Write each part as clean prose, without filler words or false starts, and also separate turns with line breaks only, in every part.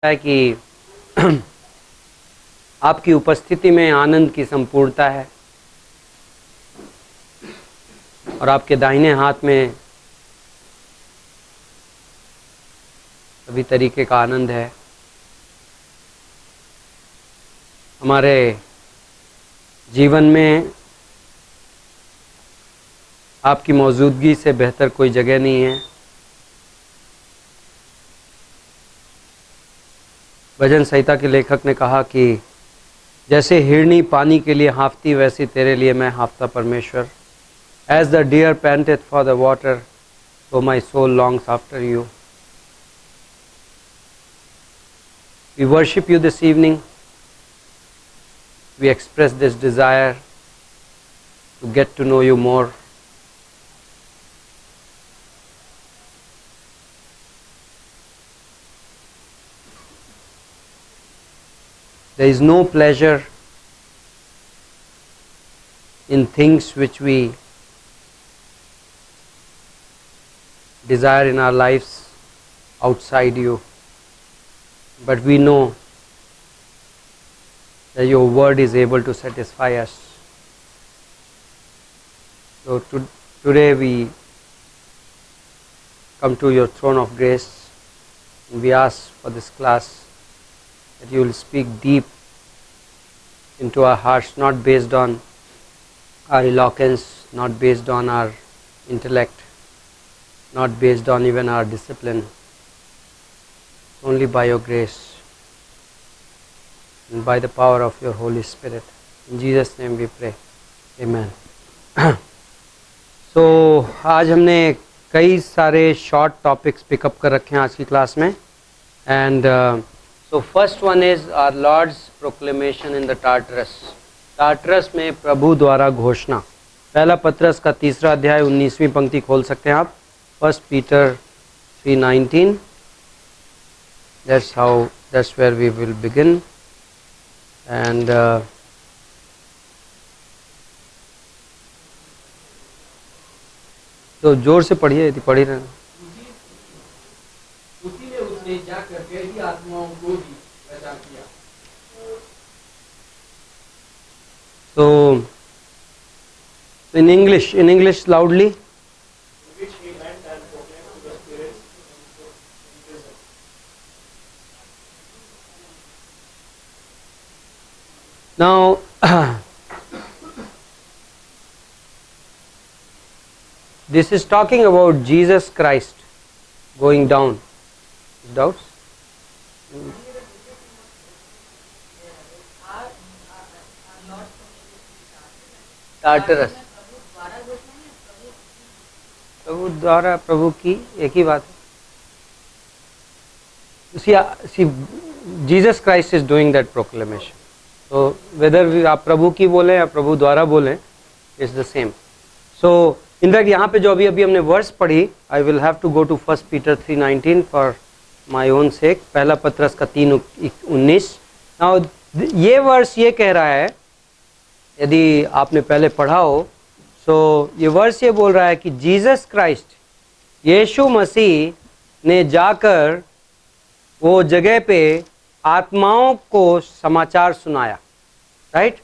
है कि आपकी उपस्थिति में आनंद की संपूर्णता है और आपके दाहिने हाथ में सभी तरीके का आनंद है। हमारे जीवन में आपकी मौजूदगी से बेहतर कोई जगह नहीं है। भजन संहिता के लेखक ने कहा कि जैसे हिरनी पानी के लिए हाँफती वैसे तेरे लिए मैं हाँफता परमेश्वर। As the deer panteth for the water, so my soul longs after you. We worship you this evening. We express this desire to get to know you more. There is no pleasure in things which we desire in our lives outside you, but we know that your word is able to satisfy us. So today we come to your throne of grace and we ask for this class that you will speak deep into our hearts, not based on our eloquence, not based on our intellect, not based on even our discipline, only by your grace and by the power of your Holy Spirit. In Jesus' name we pray. Amen. So, आज हमने कई सारे short topics pickup कर रखे हैं आज की class में and so first one is our Lord's proclamation in the Tartarus. Tartarus में प्रभु द्वारा घोषणा। पहला पत्रस का 3रा अध्याय 19वीं पंक्ति खोल सकते हैं आप। 1 Peter 3:19. That's where we will begin. And तो जोर से पढ़िए यदि पढ़ी रहे।
उसी ने उसने जाकर कैदी आत्माओं को भी प्रचार किया।
So in English loudly.
Which he went and proclaimed to the spirits in prison.
Now this is talking about Jesus Christ going down. Doubts? Tartarus प्रभु द्वारा प्रभु की एक ही बात है। See, Jesus Christ is doing that proclamation. So whether आप प्रभु की बोलें या प्रभु द्वारा बोलें, it's the same. So in fact यहाँ पे जो अभी हमने वर्स पढ़ी, I will have to go to 1 Peter 3:19 for my own sake. पहला पत्रस का 3:19. Now ये वर्स ये कह रहा है, यदि आपने पहले पढ़ा हो, सो ये वर्स ये बोल रहा है कि जीसस क्राइस्ट यीशु मसीह ने जाकर वो जगह पे आत्माओं को समाचार सुनाया, right?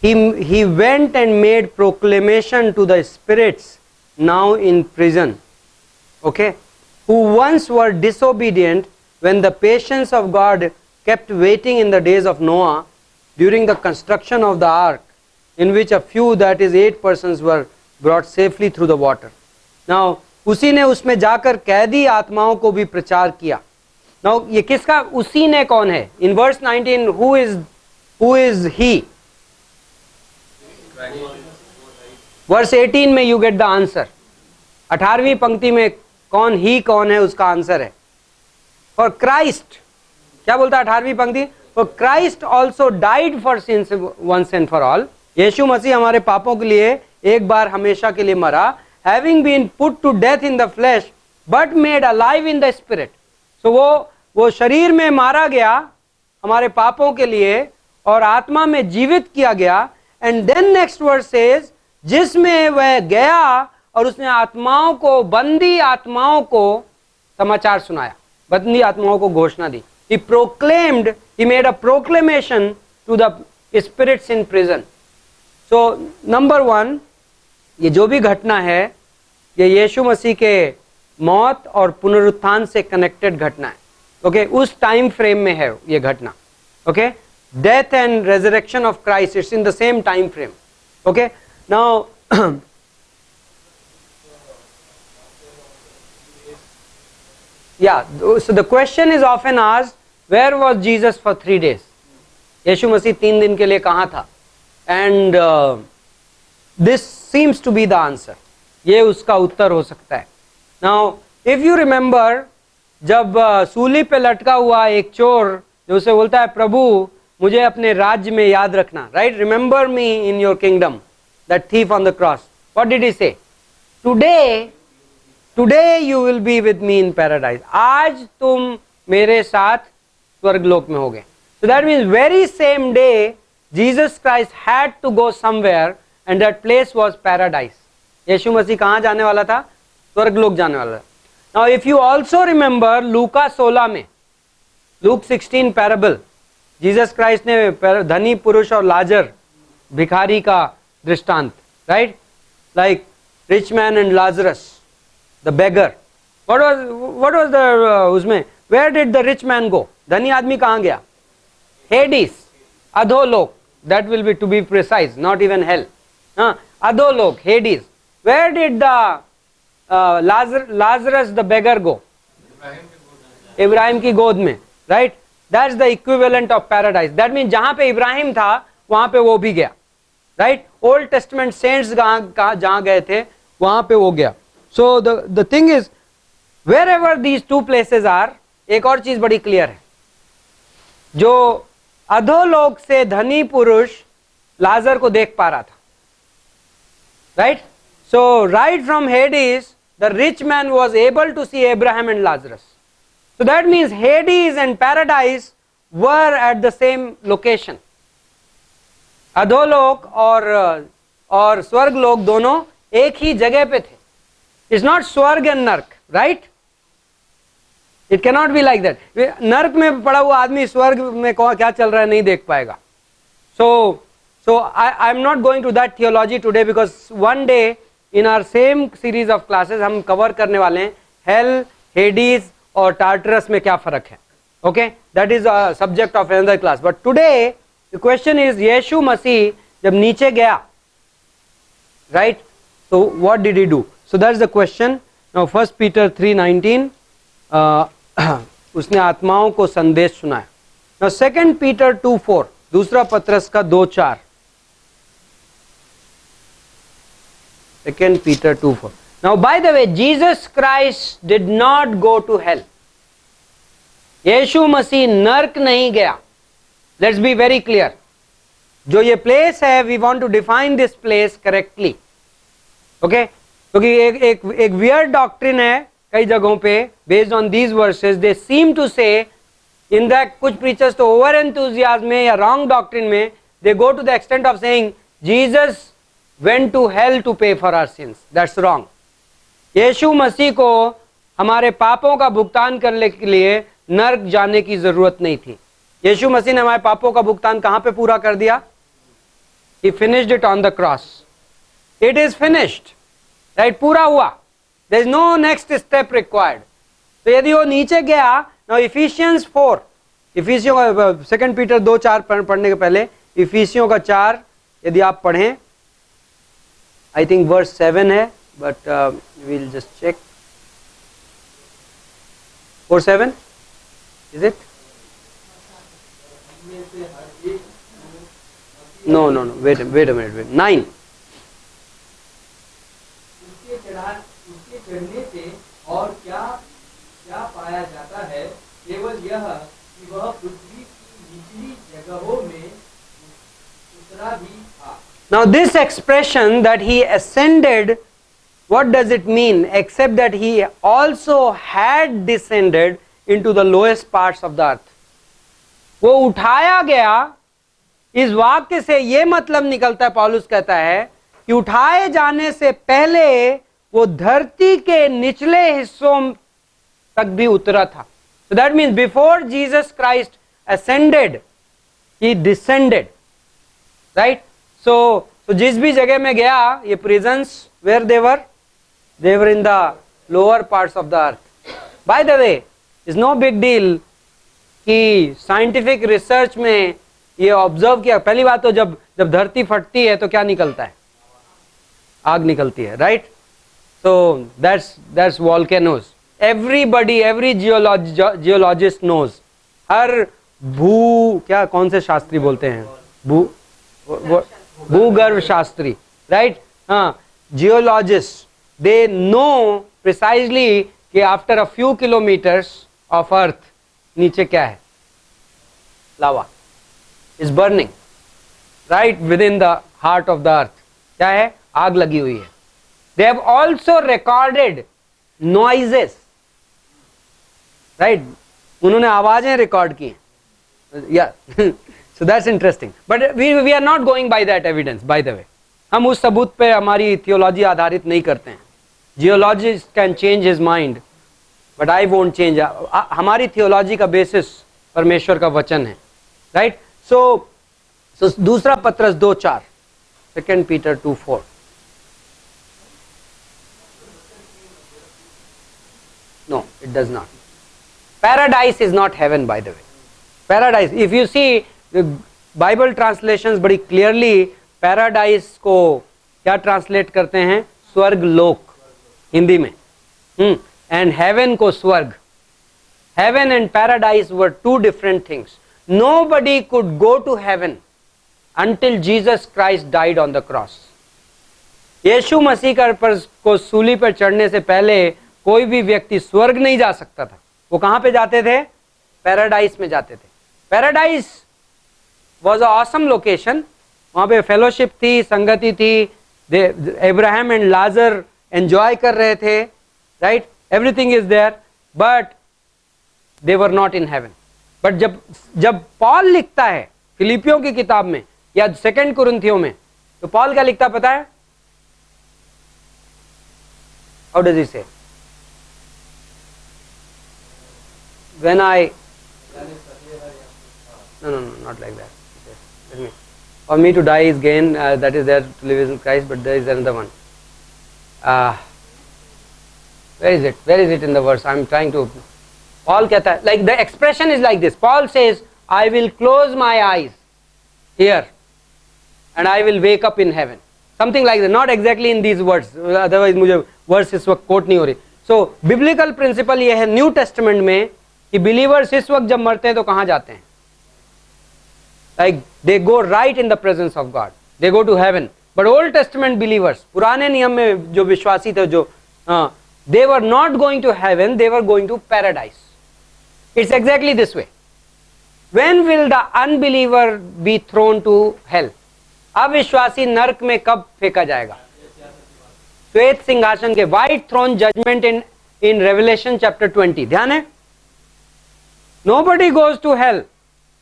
He went and made proclamation to the spirits now in prison, okay, who once were disobedient when the patience of God kept waiting in the days of Noah during the construction of the ark, in which a few, that is 8 persons, were brought safely through the water. Now उसी ने उसमें जाकर कैदी आत्माओं को भी प्रचार किया। Now ये किसका उसी ने कौन है? In verse 19, who is he? Verse 18 में you get the answer. 18वीं पंक्ति में कौन है उसका आंसर है। For Christ, क्या बोलता है 18वीं पंक्ति? For Christ also died for sins once and for all. यीशु मसीह हमारे पापों के लिए एक बार हमेशा के लिए मरा, having been put to death in the flesh but made alive in the spirit. So वो शरीर में मारा गया हमारे पापों के लिए और आत्मा में जीवित किया गया। And then next verse says, जिसमें वह गया और उसने आत्माओं को, बंदी आत्माओं को समाचार सुनाया, बंदी आत्माओं को घोषणा दी। He proclaimed, he made a proclamation to the spirits in prison. So number one, ये जो भी घटना है ये यीशु मसीह के मौत और पुनरुत्थान से कनेक्टेड घटना है. ओके, उस टाइम फ्रेम में है ये घटना. Okay, death and resurrection of Christ, it's in the same time frame. Okay, now yeah, so the question is often asked, where was Jesus for 3 days? यीशु मसीह 3 दिन के लिए कहाँ था? And this seems to be the answer. ये उसका उत्तर हो सकता है. Now, if you remember, जब सूली पे लटका हुआ एक चोर जो उसे बोलता है, प्रभु मुझे अपने राज्य में याद रखना, right? Remember me in your kingdom. That thief on the cross. What did he say? Today you will be with me in paradise. आज तुम मेरे साथ स्वर्गलोक में होगे. So that means very same day Jesus Christ had to go somewhere and that place was paradise. यीशु मसीह कहाँ जाने वाला था? स्वर्गलोक जाने वाला था. Now if you also remember लूका 16 में, Luke 16 parable, जीसस क्राइस्ट ने धनी पुरुष और लाजर भिखारी का दृष्टांत, right? Like rich man and Lazarus, the beggar. What was the उसमें, where did the rich man go? धनी आदमी कहाँ गया? Hades, अधोलोक. That will be, to be precise, not even hell. अधोलोक, Hades. Where did the Lazarus the beggar go? Ibrahim की गोद में, right? That's the equivalent of paradise. That means जहाँ पे इब्राहिम था वहाँ पे वो भी गया, right? Old Testament saints जहाँ गए थे वहाँ पे वो गया. So the thing is, wherever these two places are, एक और चीज बड़ी क्लियर है, जो अधोलोक से धनी पुरुष लाजर को देख पा रहा था, right? So right from Hades, the rich man was able to see Abraham and Lazarus. So that means Hades and paradise were at the same location. अधोलोक और स्वर्गलोक दोनों एक ही जगह पे थे. It's not स्वर्ग and नर्क, right? It cannot be like that. नर्क में पड़ा हुआ आदमी स्वर्ग में क्या चल रहा है नहीं देख पाएगा. So I'm not going to that theology today because one day in our same series of classes हम cover करने वाले हैं hell, Hades और Tartarus में क्या फर्क है. Okay, that is a subject of another class. But today the question is, यीशु मसीह जब नीचे गया, right? So what did he do? So that's the question. Now 1 Peter 3:19, उसने आत्माओं को संदेश सुनाया. Now 2 Peter 2:4, दूसरा पत्रस का 2:4. 2 Peter 2:4. Now by the way, Jesus Christ did not go to hell. यीशु मसीह नर्क नहीं गया. Let's be very clear. जो ये place है, we want to define this place correctly. Okay? क्योंकि एक weird doctrine है कई जगहों पे based on these verses. They seem to say in that कुछ preachers तो over enthusiasm में या wrong doctrine में they go to the extent of saying Jesus went to hell to pay for our sins. That's wrong. यीशु मसीह को हमारे पापों का भुगतान करने के लिए नर्क जाने की जरूरत नहीं थी. यीशु मसीह ने हमारे पापों का भुगतान कहां पे पूरा कर दिया? He finished it on the cross. It is finished. Right? पूरा हुआ. There is no next step required. तो यदि वो नीचे गया, now Ephesians 4, इफिसियों का 2 पीटर 2:4 पढ़ने के पहले इफिसियों का 4 यदि आप पढ़ें, I think verse 7 है, but we'll just check. 4:7, is it? No. Wait a minute. 9.
उसके चढ़ने से और क्या पाया जाता है, केवल यह कि वह पृथ्वी की निचली जगहों में उतरा भी था.
Now this expression that he ascended, what does it mean except that he also had descended into the lowest parts of the earth? वो उठाया गया, इस वाक्य से ये मतलब निकलता है, पौलुस कहता है कि उठाए जाने से पहले वो धरती के निचले हिस्सों तक भी उतरा था. So that means before Jesus Christ ascended, he descended, right? So जिस भी जगह में गया, ये prisons, where they were in the lower parts of the earth. By the way, it's no big deal कि scientific research में ये observe किया. पहली बात तो जब धरती फटती है तो क्या निकलता है? आग निकलती है, right? So that's volcanoes. Everybody, every geologist knows. हर क्या कौन से शास्त्री बोलते हैं? भूगर्भ शास्त्री, राइट? हाँ, geologists, they know precisely कि after a few kilometers of earth नीचे क्या है? Lava is burning, right within the heart of the earth. क्या है? आग लगी हुई है. They have also recorded noises, right? उन्होंने आवाजें रिकॉर्ड की. Yeah. So that's interesting. But we are not going by that evidence, by the way. हम उस सबूत पे हमारी थियोलॉजी आधारित नहीं करते हैं. Geologist can change his mind, but I won't change. हमारी थियोलॉजी का बेसिस परमेश्वर का वचन है, right? So दूसरा पत्रस 2:4, 2 Peter 2:4. No, it does not. Paradise is not heaven, by the way. Paradise, if you see the Bible translations बड़ी clearly paradise को क्या translate करते हैं? स्वर्ग लोक हिंदी में. And heaven को स्वर्ग. Heaven and paradise were two different things. Nobody could go to heaven until Jesus Christ died on the cross. यीशु मसीह को सूली पर चढ़ने से पहले कोई भी व्यक्ति स्वर्ग नहीं जा सकता था. वो कहां पे जाते थे? पैराडाइज में जाते थे. Paradise was a awesome location. वहां पे फेलोशिप थी, संगति थी. अब्राहम एंड लाजर एंजॉय कर रहे थे, right? Everything is there, but they were not in heaven. But जब पॉल लिखता है फिलिपियों की किताब में या 2 कुरिन्थियों में, तो पॉल क्या लिखता पता है? हाउ डज ही से? When I no, not like that. Okay. For me to die is gain. That is there to live in Christ. But there is another one. Where is it? Where is it in the verse? I am trying to. Paul कहता है, like the expression is like this. Paul says, "I will close my eyes here, and I will wake up in heaven." Something like that. Not exactly in these words. Otherwise मुझे verse इस वक्त coat नहीं हो रही. So biblical principle ये है new testament में कि बिलीवर्स इस वक्त जब मरते हैं तो कहां जाते हैं? Like they go right in the presence of God, they go to heaven. But Old Testament believers, पुराने नियम में जो विश्वासी थे, जो they were not going to heaven, they were going to paradise. It's exactly this way. When will the unbeliever be thrown to hell? अविश्वासी नरक में कब फेंका जाएगा? श्वेत सिंहासन के, white throne judgment in Revelation chapter 20. ध्यान है? Nobody goes to hell.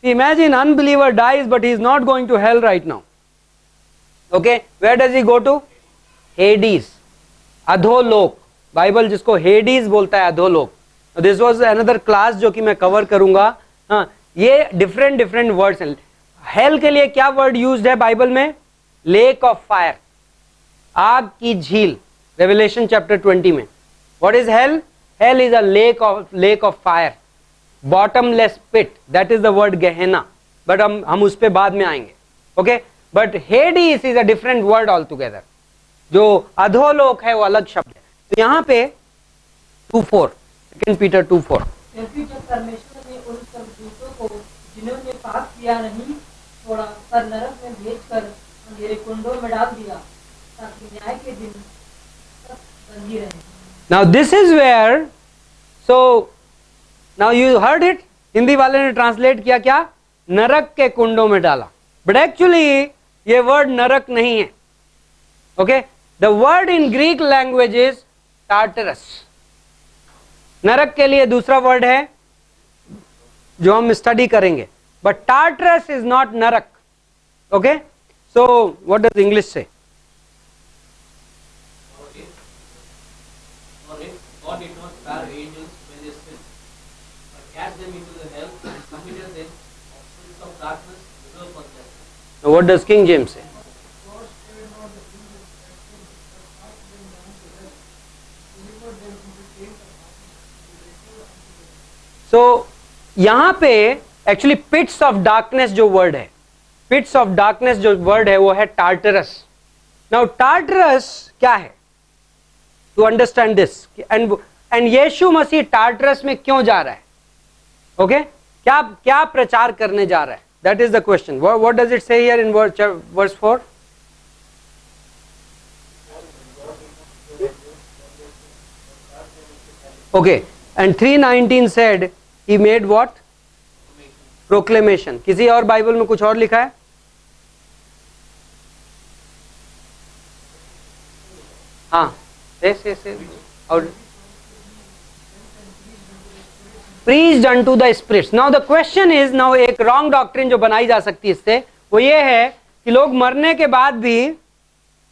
Imagine unbeliever dies, but he is not going to hell right now. Okay, where does he go to? Hades, अधोलोक. बाइबल जिसको हेडीज बोलता है, अधोलोक. This was another class जो कि मैं कवर करूंगा. हाँ, ये डिफरेंट वर्ड्स हैं. हेल के लिए क्या वर्ड यूज्ड है बाइबल में? लेक ऑफ फायर, आग की झील. रेवलेशन चैप्टर 20 में. What is hell? Hell is a lake of fire. Bottomless pit, that is the word Gehenna, but हम उस पे बाद में आएंगे. Okay, but Hades is a different word altogether. जो अधोलोक है वो अलग शब्द है. तो यहाँ पे 2:4, 2 Peter 2:4.
क्योंकि जब परमेश्वर ने उन सब दूतों को जिन्होंने पाप किया नहीं छोड़ा, पर नरक में भेजकर अंधेरे कुंडों में डाल दिया, ताकि न्याय के दिन तक बंदी रहे.
Now this is where, so now you heard it, Hindi वाले ने ट्रांसलेट किया क्या? नरक के कुंडों में डाला. बट एक्चुअली ये वर्ड नरक नहीं है. Okay, the word in Greek language is Tartarus. नरक के लिए दूसरा वर्ड है जो हम स्टडी करेंगे, बट टार्टरस इज नॉट नरक. Okay, so what does English से?
God did not spare angels when they sinned, but
What does King James say? So यहां पे एक्चुअली पिट्स ऑफ डार्कनेस जो वर्ड है, पिट्स ऑफ डार्कनेस जो word है वो है टार्टरस. नाउ टार्टरस क्या है? टू अंडरस्टैंड दिस, एंड यीशु मसीह टार्टरस में क्यों जा रहा है? ओके, क्या क्या प्रचार करने जा रहा है? That is the question. What does it say here in verse 4? Okay, and 3:19 said he made what? Proclamation. किसी और बाइबल में कुछ और लिखा है? हाँ, से और preached unto the spirits. Now the question is, now एक wrong doctrine जो बनाई जा सकती है इससे, वो ये है कि लोग मरने के बाद भी,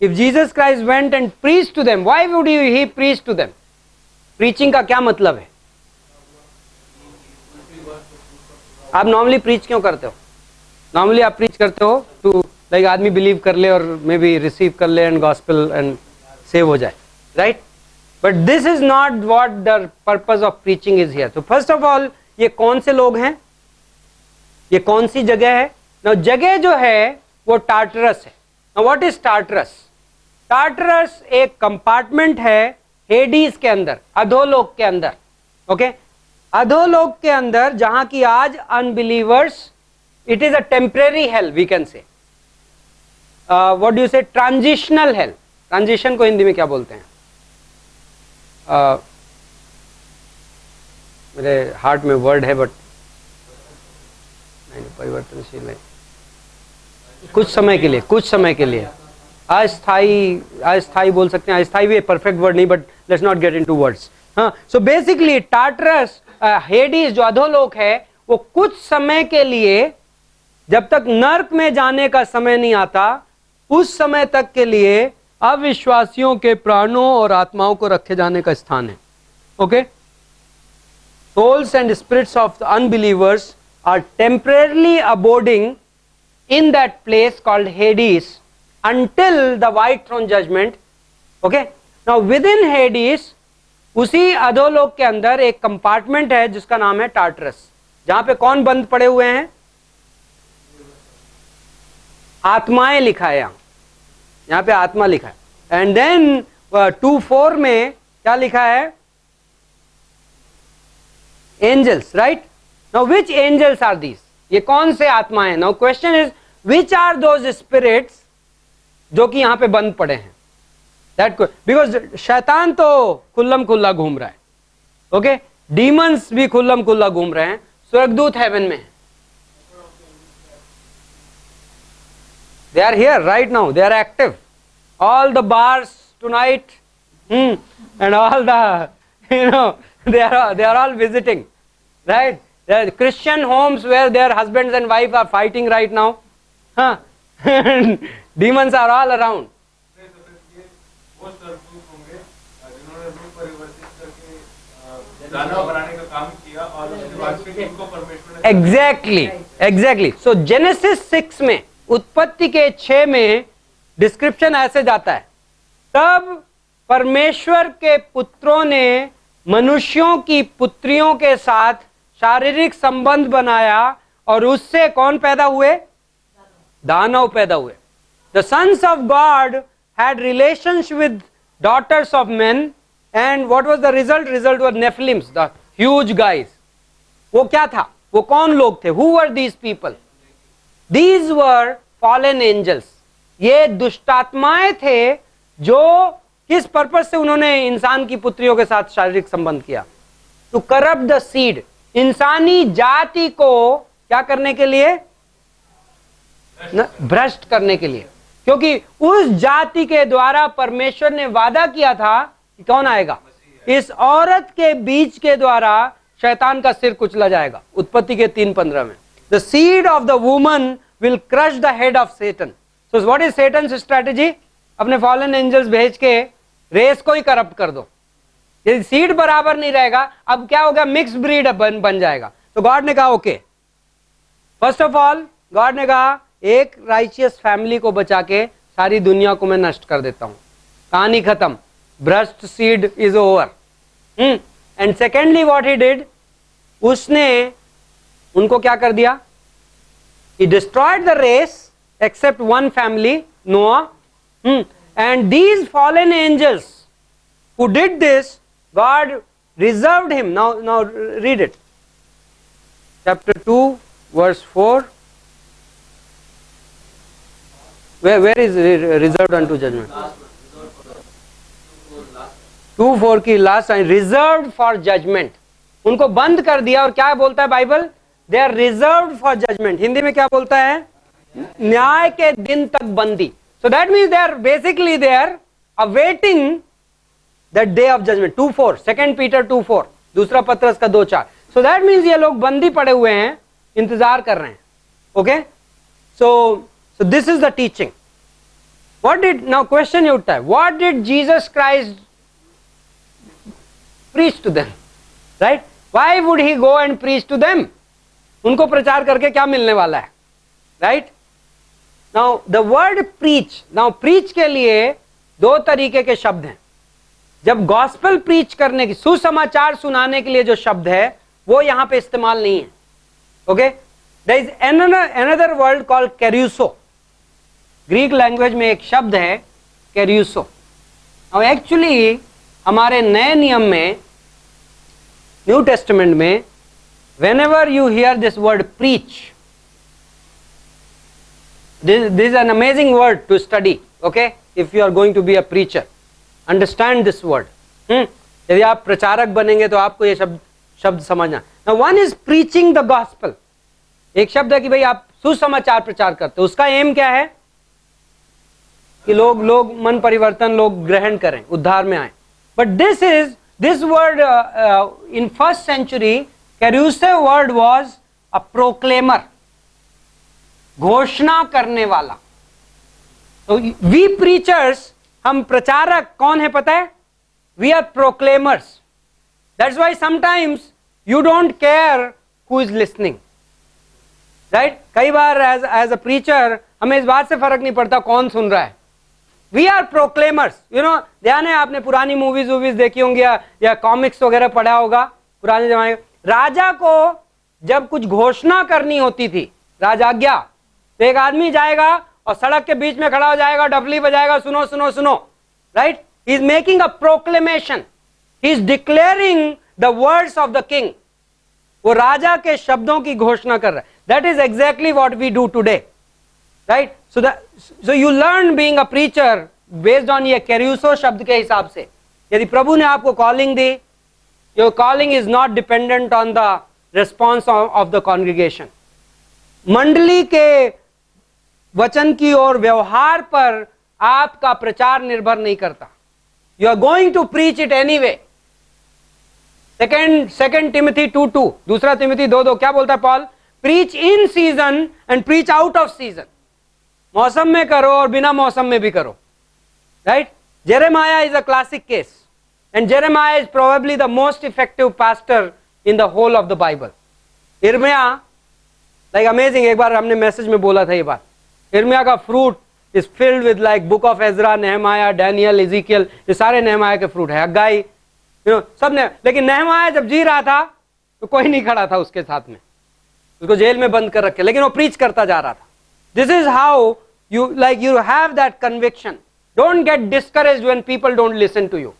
if Jesus Christ went and preached to them, why would he preach to them? Preaching का क्या मतलब है? आप नॉर्मली प्रीच क्यों करते हो? नॉर्मली आप प्रीच करते हो टू लाइक आदमी बिलीव कर ले और मे बी रिसीव कर ले एंड गॉस्पेल एंड सेव हो जाए, right? But this is not what the purpose of preaching is here. तो फर्स्ट ऑफ ऑल, ये कौन से लोग हैं? ये कौन सी जगह है? ना जगह जो है वो टार्टरस है. ना व्हाट इज टार्टरस? टार्टरस एक कंपार्टमेंट है हेडीज के अंदर, अधोलोक के अंदर. ओके, अधोलोक के अंदर जहां की आज unbelievers, it is a temporary hell we can say. What do you say? Transitional hell. Transition को हिंदी में क्या बोलते हैं? मेरे हार्ट में वर्ड है बट नहीं, परिवर्तनशील है. कुछ समय के लिए, कुछ समय के लिए. अस्थाई बोल सकते हैं. अस्थाई भी परफेक्ट वर्ड नहीं, but let's not get into words. हाँ, सो बेसिकली टार्टरस, हेडीज जो अधोलोक है, वो कुछ समय के लिए, जब तक नर्क में जाने का समय नहीं आता, उस समय तक के लिए अविश्वासियों के प्राणों और आत्माओं को रखे जाने का स्थान है. Okay, souls and spirits of the unbelievers are temporarily abiding in that place called Hades until the white throne judgment. Okay, now within Hades, उसी अधोलोक के अंदर एक कंपार्टमेंट है जिसका नाम है टार्टरस, जहां पे कौन बंद पड़े हुए हैं? आत्माएं लिखा है. यहां पे आत्मा लिखा है. एंड देन 2:4 में क्या लिखा है? Angels, right? Now which angels are these? ये कौन से आत्माएं? Now question is, which are those spirits जो कि यहां पे बंद पड़े हैं? दैट बिकॉज शैतान तो खुल्लम खुल्ला घूम रहा है. ओके, डीमंस भी खुल्लम खुल्ला घूम रहे हैं. स्वर्गदूत हेवन में है. They are here right now. They are active. All the bars tonight, and all the, they are all visiting, right? There are Christian homes where their husbands and wives are fighting right now. Demons are all around.
वो स्वर्गदूत होंगे जिन्होंने रूप परिवर्तित करके दानव बनाने का काम किया और उसके बाद फिर इनको परमेश्वर ने
Exactly. So Genesis 6 में, उत्पत्ति के 6 में डिस्क्रिप्शन ऐसे जाता है, तब परमेश्वर के पुत्रों ने मनुष्यों की पुत्रियों के साथ शारीरिक संबंध बनाया और उससे कौन पैदा हुए? दानव पैदा हुए. The sons of God had relations with daughters of men, and what was the result? Result was Nephilims, the huge guys. वो क्या था? वो कौन लोग थे? Who were these people? These were fallen angels. ये दुष्टात्माएं थे जो किस पर्पस से उन्होंने इंसान की पुत्रियों के साथ शारीरिक संबंध किया? To corrupt the seed. इंसानी जाति को क्या करने के लिए? भ्रष्ट करने के लिए. क्योंकि उस जाति के द्वारा परमेश्वर ने वादा किया था कि कौन आएगा? इस औरत के बीज के द्वारा शैतान का सिर कुचला जाएगा. उत्पत्ति के 3:15 में, the seed of the woman will crush the head of Satan. So what is Satan's strategy? अपने फॉलन एंजल्स भेज के रेस को ही करप्ट कर दो. यदि सीड बराबर नहीं रहेगा, अब क्या होगा? मिक्स ब्रीड बन जाएगा. तो गॉड ने कहा okay, first of all God ने कहा एक राइचियस फैमिली को बचा के सारी दुनिया को मैं नष्ट कर देता हूं, कहानी खत्म, भ्रष्ट seed is over. And secondly what he did, उसने उनको क्या कर दिया, he destroyed the race except one family, Noah. And these fallen angels who did this, God reserved him. Now read it. Chapter 2 verse 4. Where is reserved unto judgment? 2:4 की last, reserved for judgment. उनको बंद कर दिया, और क्या बोलता है Bible, they are reserved for judgment. Hindi में क्या बोलता है, न्याय के दिन तक बंदी। So that means they are basically they are awaiting the day of judgment. 2:4, 2 Peter 2:4, दूसरा पत्रस का 2:4। सो दैट मीन्स ये लोग बंदी पड़े हुए हैं, इंतजार कर रहे हैं। Okay, so this is the teaching. What did, now question ये उठता है, what did Jesus Christ preach to them, right? Why would he go and preach to them? उनको प्रचार करके क्या मिलने वाला है, right? Now the word preach, now preach के लिए दो तरीके के शब्द हैं। जब गॉस्पेल प्रीच करने की, सुसमाचार सुनाने के लिए जो शब्द है वो यहां पे इस्तेमाल नहीं है। Okay, there is another word called kerusso. Greek language में एक शब्द है कैरूसो। नाउ एक्चुअली हमारे नए नियम में, न्यू टेस्टामेंट में, whenever you hear this word preach, this is an amazing word to study. Okay, if you are going to be a preacher, understand this word. यदि आप प्रचारक बनेंगे तो आपको ये शब्द समझना। Now one is preaching the gospel. एक शब्द है कि भाई आप सुसमाचार प्रचार करते हो, उसका एम क्या है कि लोग मन परिवर्तन, लोग ग्रहण करें, उद्धार में आए। But this word in first century, kerusso word was a proclaimer, घोषणा करने वाला। तो वी प्रीचर्स, हम प्रचारक कौन है पता है? We are proclaimers. That's why sometimes you don't care who is listening, right? कई बार एज अ प्रीचर हमें इस बात से फर्क नहीं पड़ता कौन सुन रहा है। We are proclaimers. You know, ध्यान है, आपने पुरानी मूवीज देखी होंगी या कॉमिक्स वगैरह पढ़ा होगा पुराने जमाने। राजा को जब कुछ घोषणा करनी होती थी, राजाज्ञा, तो एक आदमी जाएगा और सड़क के बीच में खड़ा हो जाएगा, डफली बजाएगा, सुनो सुनो सुनो, right? He is making a proclamation, he is declaring the words of the king. वो राजा के शब्दों की घोषणा कर रहा है। That is exactly what we do today, right? So you learn being a preacher based on ये कैरूसो शब्द के हिसाब से। यदि प्रभु ने आपको calling the, your calling is not dependent on the response of the congregation. मंडली के वचन की और व्यवहार पर आपका प्रचार निर्भर नहीं करता। You are going to preach it anyway. Second Timothy 2:2, दूसरा तिमोथी 2:2 क्या बोलता है Paul? Preach in season and preach out of season. मौसम में करो और बिना मौसम में भी करो, right? Jeremiah is a classic case. And Jeremiah is probably the most effective pastor in the whole of the Bible. इर्मिया, like amazing, एक बार हमने मैसेज में बोला था ये बात। इर्मिया का fruit is filled with like book of Ezra, Nehemiah, Daniel, Ezekiel, ये सारे नेहमाया के फ्रूट है। हग्गाई, सब ने, लेकिन नेहमाया जब जी रहा था तो कोई नहीं खड़ा था उसके साथ में, उसको जेल में बंद कर रखे, लेकिन वो प्रीच करता जा रहा था। This is how you have that conviction. Don't get discouraged when people don't listen to you.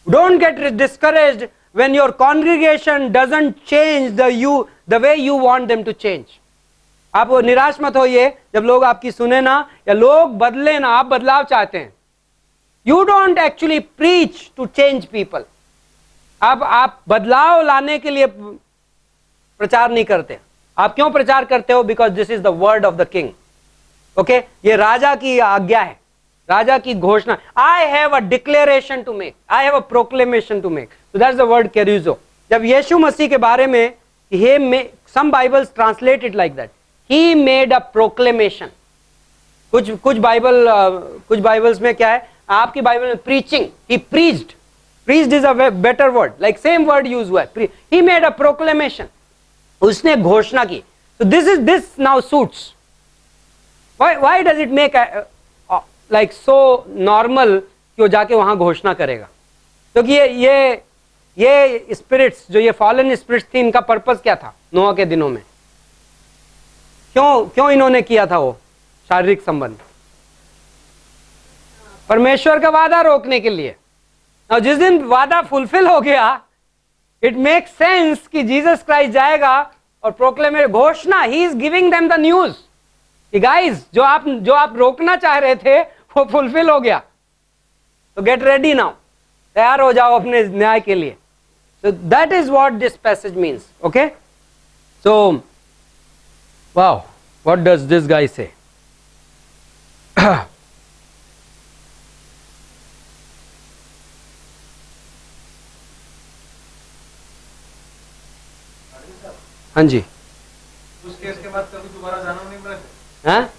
Don't get discouraged when your congregation doesn't change the way you want them to change. आप निराश मत होइए जब लोग आपकी सुने ना या लोग बदले ना, आप बदलाव चाहते हैं। You don't actually preach to change people. आप बदलाव लाने के लिए प्रचार नहीं करते। आप क्यों प्रचार करते हो? Because this is the word of the king. Okay? ये राजा की आज्ञा है, राजा की घोषणा। I have a declaration to make. I have a proclamation to make. So that's the word keruzo. जब यीशु मसीह के बारे में some Bibles translate it like that. He made a proclamation. कुछ बाइबल्स में क्या है? आपकी बाइबल में preaching. He preached. Preached is a better word. Like same word used हुआ है. He made a proclamation. उसने घोषणा की. So this now suits. Why does it make like so normal कि वो जाके वहां घोषणा करेगा? क्योंकि ये स्पिरिट्स, जो ये फॉलन स्पिरिट्स थी, इनका पर्पस क्या था नोआ के दिनों में? क्यों इन्होंने किया था वो शारीरिक संबंध? परमेश्वर का वादा रोकने के लिए। और जिस दिन वादा फुलफिल हो गया, इट मेक्स सेंस कि जीसस क्राइस्ट जाएगा और प्रोक्लेम घोषणा, he is giving them the news कि गाइस, जो आप रोकना चाह रहे थे वो फुलफिल हो गया, तो गेट रेडी नाउ, तैयार हो जाओ अपने न्याय के लिए। So that is what this passage means. Okay, so wow, what does this guy say? हाँ जी,
उस केस के बाद कभी दोबारा जाना नहीं पड़ा?
हाँ,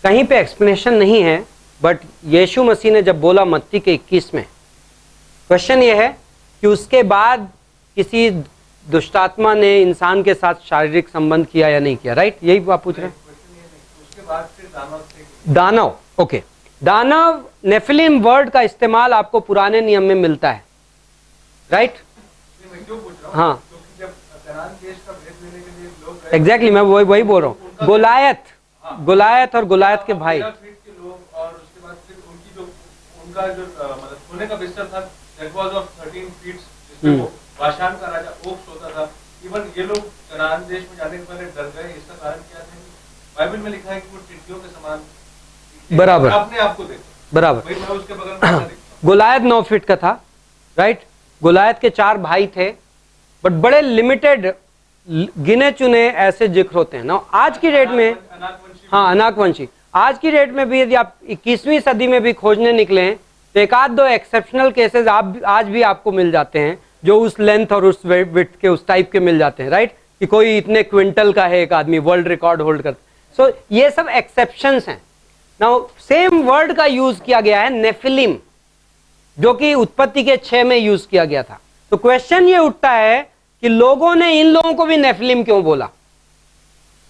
कहीं पे एक्सप्लेनेशन नहीं है, बट यीशु मसीह ने जब बोला मत्ती के 21 में, क्वेश्चन ये है कि उसके बाद किसी दुष्टात्मा ने इंसान के साथ शारीरिक संबंध किया या नहीं किया, राइट? यही आप पूछ रहे हैं?
उसके बाद फिर
दानव, ओके, दानव नेफिलिम वर्ड का इस्तेमाल आपको पुराने नियम में मिलता है, राइट?
मैं क्यों पूछ रहा हूँ?
हाँ,
क्योंकि जब कनान देश का भेद लेने के लिए लोग गए,
एग्जैक्टली, मैं वही बोल रहा हूँ। गोलायत और गोलायत के भाई,
13 फीट के लोग, और उसके बाद फिर उनका जो मतलब सोने का बिस्तर था, that was of 13 feet, जिसमें वो बाशान का राजा ओग सोता था। इवन ये लोग कनान देश में जाने के पहले डर गए। इसका कारण क्या था? बाइबल में लिखा है कि वो टिड्डियों के समान
बराबर
अपने आप को देखते,
बराबर।
भाई मैं उसके बगल में देखता हूँ।
गोलायत 9 फीट का था, राइट? गोलायत के 4 भाई थे, बट बड़े लिमिटेड गिने चुने ऐसे जिक्र होते हैं ना आज की डेट में। हाँ, अनाकवंशी। आज की डेट में भी यदि आप 21वीं सदी में भी खोजने निकले हैं तो एक आध दो एक्सेप्शनल केसेस आज भी आपको मिल जाते हैं, जो उस लेंथ और उस विड्थ के, उस टाइप के मिल जाते हैं, राइट? कि कोई इतने क्विंटल का है एक आदमी, वर्ल्ड रिकॉर्ड होल्ड करता। सो ये सब एक्सेप्शंस हैं। नाउ सेम वर्ड का यूज किया गया है नेफिलिम, जो कि उत्पत्ति के 6 में यूज किया गया था। तो क्वेश्चन ये उठता है कि लोगों ने इन लोगों को भी नेफिलिम क्यों बोला?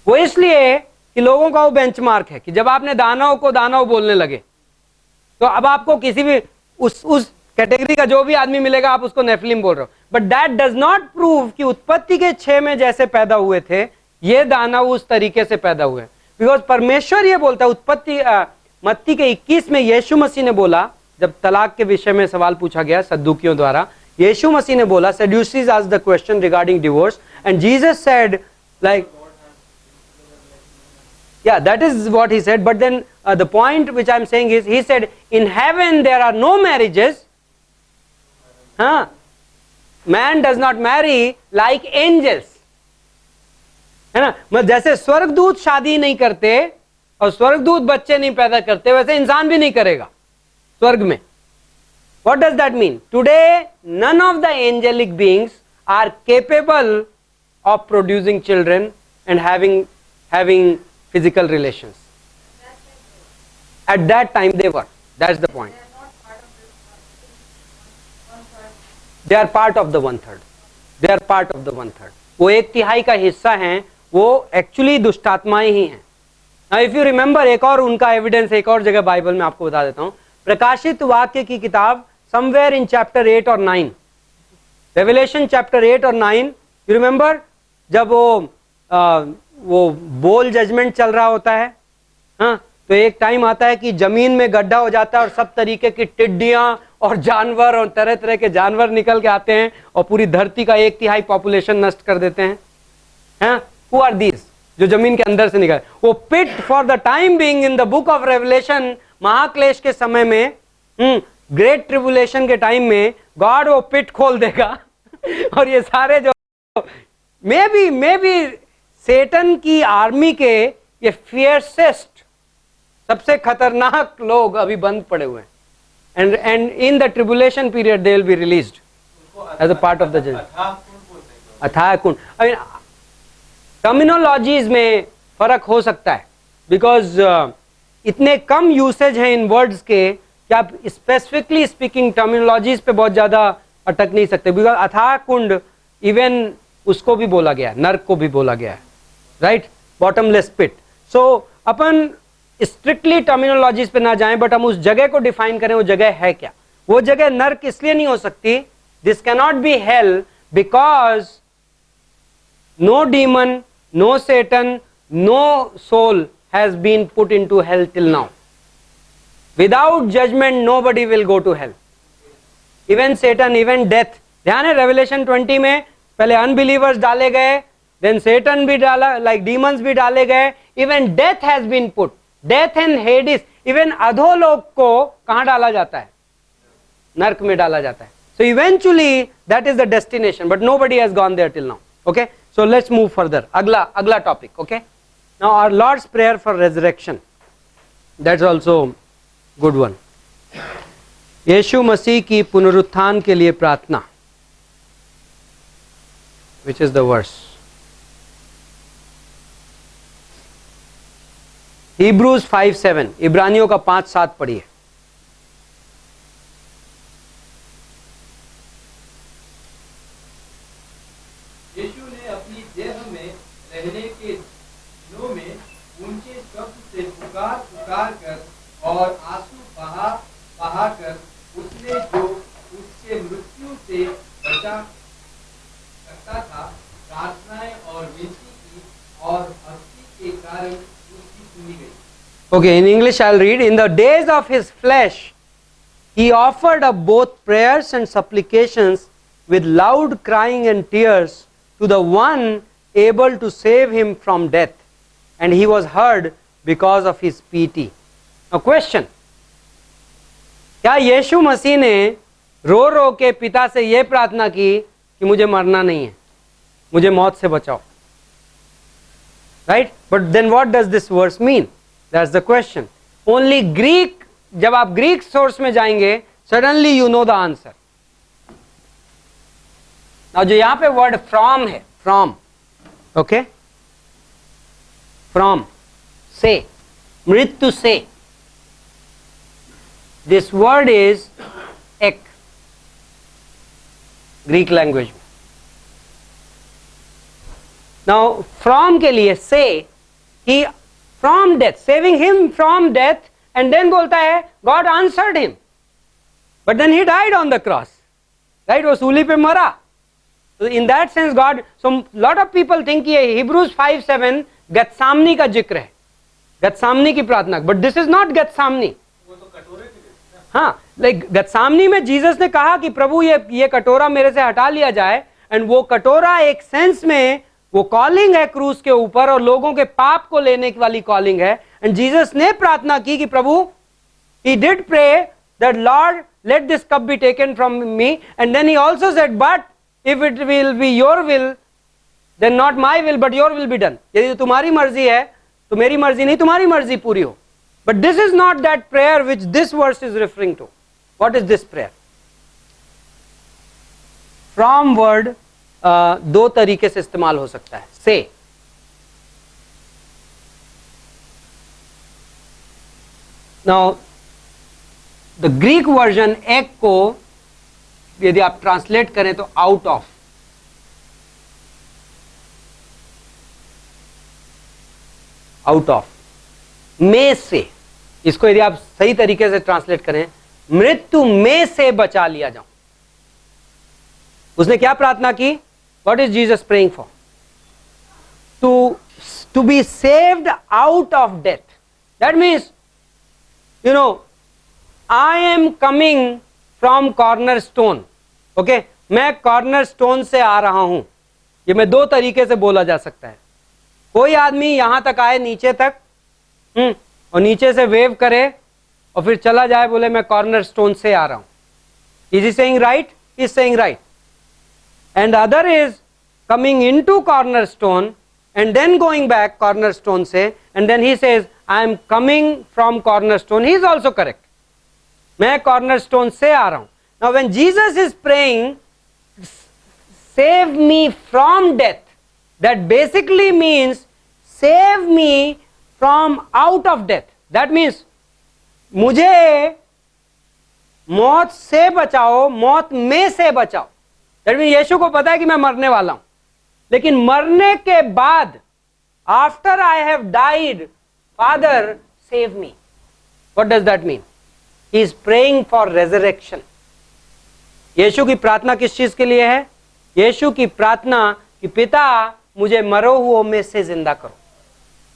वो इसलिए कि लोगों का वो बेंचमार्क है कि जब आपने दानव को दानव बोलने लगे तो अब आपको किसी भी उस कैटेगरी का जो भी आदमी मिलेगा आप उसको नेफिलिम बोल रहे हो। But that does not prove कि उत्पत्ति के 6 में जैसे पैदा हुए थे ये दानव उस तरीके से पैदा हुए। बिकॉज परमेश्वर ये बोलता है, उत्पत्ति मत्ती के 21 में यीशु मसीह ने बोला, जब तलाक के विषय में सवाल पूछा गया सद्दुकियों द्वारा, यीशु मसीह ने बोला, Sadducees asked the question regarding divorce and Jesus said like, yeah, that is what he said. But then the point which I'm saying is, he said in heaven there are no marriages. Man does not marry like angels, है ना? मतलब जैसे स्वर्गदूत शादी नहीं करते और स्वर्गदूत बच्चे नहीं पैदा करते, वैसे इंसान भी नहीं करेगा स्वर्ग में। What does that mean? Today none of the angelic beings are capable of producing children and having physical relations. At that time they were. That's the point. They are part of the 1/3. They are part of the 1/3. वो 1/3 का हिस्सा हैं, वो actually दुष्टात्माएं ही हैं। Now if you remember, एक और उनका evidence एक और जगह बाइबल में आपको बता देता हूं। प्रकाशित वाक्य की किताब somewhere in chapter 8 और 9, Revelation chapter 8 और 9, you remember, जब वो बोल जजमेंट चल रहा होता है, हाँ, तो एक टाइम आता है कि जमीन में गड्ढा हो जाता है और सब तरीके की टिड्डियां और जानवर और तरह तरह के जानवर निकल के आते हैं और पूरी धरती का 1/3 पॉपुलेशन नष्ट कर देते हैं। हाँ, हु आर दीज? जो जमीन के अंदर से निकल, वो pit for the time being in the book of Revelation, महाक्लेश के समय में, ग्रेट ट्रिबुलेशन के टाइम में गॉड वो पिट खोल देगा और ये सारे जो मे बी सेटन की आर्मी के ये फियर्सेस्ट, सबसे खतरनाक लोग अभी बंद पड़े हुए हैं, and in the tribulation period they will be released as a part of the judgment. अथाह कुंड, आई मीन टर्मिनोलॉजीज में फर्क हो सकता है, बिकॉज इतने कम यूसेज हैं इन वर्ड्स के कि आप स्पेसिफिकली स्पीकिंग टर्मिनोलॉजीज पे बहुत ज्यादा अटक नहीं सकते। बिकॉज अथाह कुंड इवन उसको भी बोला गया, नर्क को भी बोला गया है, राइट? बॉटमलेस पिट। सो अपन स्ट्रिक्टली टर्मिनोलॉजीज पे ना जाएं, बट हम उस जगह को डिफाइन करें, वो जगह है क्या। वो जगह नर्क इसलिए नहीं हो सकती, this cannot be hell, because no demon, no Satan, no soul has been put into hell till now. Without judgment nobody will go to hell, even Satan, even death. ध्यान है रेवलेशन 20 में पहले अनबिलीवर्स डाले गए, then सेटन भी डाला, like demons भी डाले गए, even death has been put, death and Hades, even अधोलोक को कहां डाला जाता है, नर्क में डाला जाता है। So eventually that is the destination, but nobody has gone there till now. Okay, so let's move further, अगला topic. Okay, now our Lord's prayer for resurrection, that's also good one. यीशु मसीह की पुनरुत्थान के लिए प्रार्थना, which is the verse? Hebrews 5:7, इब्रानियों का 5:7 पढ़िए।
यीशु ने अपनी देह में रहने के दिनों में ऊंचे शब्द से पुकार कर और आंसू बहा कर उसने जो उसके मृत्यु से बचा सकता था, प्रार्थनाएं और विनती की और भक्ति के कारण उसकी सुनी गई।
Okay, in English I'll read. In the days of his flesh, he offered up both prayers and supplications with loud crying and tears to the one able to save him from death, and he was heard because of his piety. Now question, क्या यीशु मसीह ने रो रो के पिता से यह प्रार्थना की कि मुझे मरना नहीं है, मुझे मौत से बचाओ? Right? But then what does this verse mean? That's the question. Only Greek, जब आप ग्रीक सोर्स में जाएंगे, suddenly you know the answer. Now जो यहां पे वर्ड फ्रॉम है, फ्रॉम, ओके, फ्रॉम, से, मृत्यु से, दिस वर्ड इज एक, ग्रीक लैंग्वेज में। नाउ फ्रॉम के लिए से, he from death, saving him from death, and then बोलता है God answered him, but then he died on the cross, right? वो सूली पे मरा। So in that sense God, so lot of people think ये Hebrews 5:7 गत्सामनी का जिक्र है, गत्सामनी की प्रार्थना, but this is not गत्सामनी।
वो तो कटोरे की थी।
हाँ, लाइक गत्सामनी में जीसस ने कहा कि प्रभु ये कटोरा मेरे से हटा लिया जाए, एंड वो कटोरा एक सेंस में वो कॉलिंग है क्रूस के ऊपर, और लोगों के पाप को लेने वाली कॉलिंग है। एंड जीसस ने प्रार्थना की कि प्रभु, he did pray that Lord let this cup be taken from me, and then he also said but if it will be your will then not my will but your will be done। यदि तुम्हारी मर्जी है तो मेरी मर्जी नहीं, तुम्हारी मर्जी पूरी हो। But this is not that prayer which this verse is referring to. What is this prayer? From word दो तरीके से इस्तेमाल हो सकता है। से, now the Greek version एक को यदि आप ट्रांसलेट करें तो आउट ऑफ, आउट ऑफ, में से, इसको यदि आप सही तरीके से ट्रांसलेट करें, मृत्यु में से बचा लिया जाऊं। उसने क्या प्रार्थना की? What is Jesus praying for? To be saved out of death. That means, you know, I am coming from corner stone. Okay, मैं कॉर्नर स्टोन से आ रहा हूं। ये मैं दो तरीके से बोला जा सकता है। कोई आदमी यहां तक आए, नीचे तक, और नीचे से वेव करे और फिर चला जाए, बोले मैं कॉर्नर स्टोन से आ रहा हूं। Is he saying right? Is saying right. And other is coming into corner stone and then going back corner stone से, and then he says I am coming from corner stone. He is also correct, मैं corner stone से आ रहा हूं। Now when Jesus is praying save me from death, that basically means save me from out of death. That means मुझे मौत से बचाओ, मौत में से बचाओ। दैट मीन्स यीशु को पता है कि मैं मरने वाला हूं, लेकिन मरने के बाद, after I have died, Father, save me. What does that mean? He is praying for resurrection. यीशु की प्रार्थना किस चीज के लिए है? यीशु की प्रार्थना कि पिता मुझे मरो हुओं में से जिंदा करो.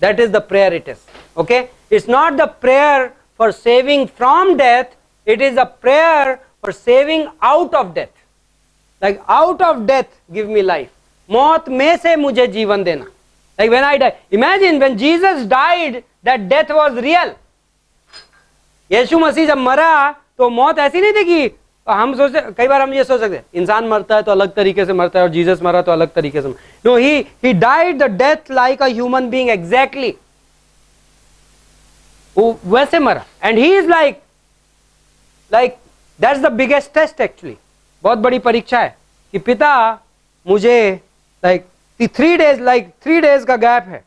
That is the prayer it is. Okay? It's not the prayer for saving from death. It is a prayer for saving out of death. Like out of death, give me life. मौत में से मुझे जीवन देना. Like when I die. Imagine when Jesus died, that death was real. यीशु मसीह जब मरा तो मौत ऐसी नहीं थी कि हम सोचते, कई बार हम ये सोच सकते हैं इंसान मरता है तो अलग तरीके से मरता है और जीसस मरा तो अलग तरीके से. No, he died the death like a human being exactly. वो वैसे मरा. And he is like that's the biggest test actually. बहुत बड़ी परीक्षा है कि पिता मुझे लाइक 3 days का गैप है.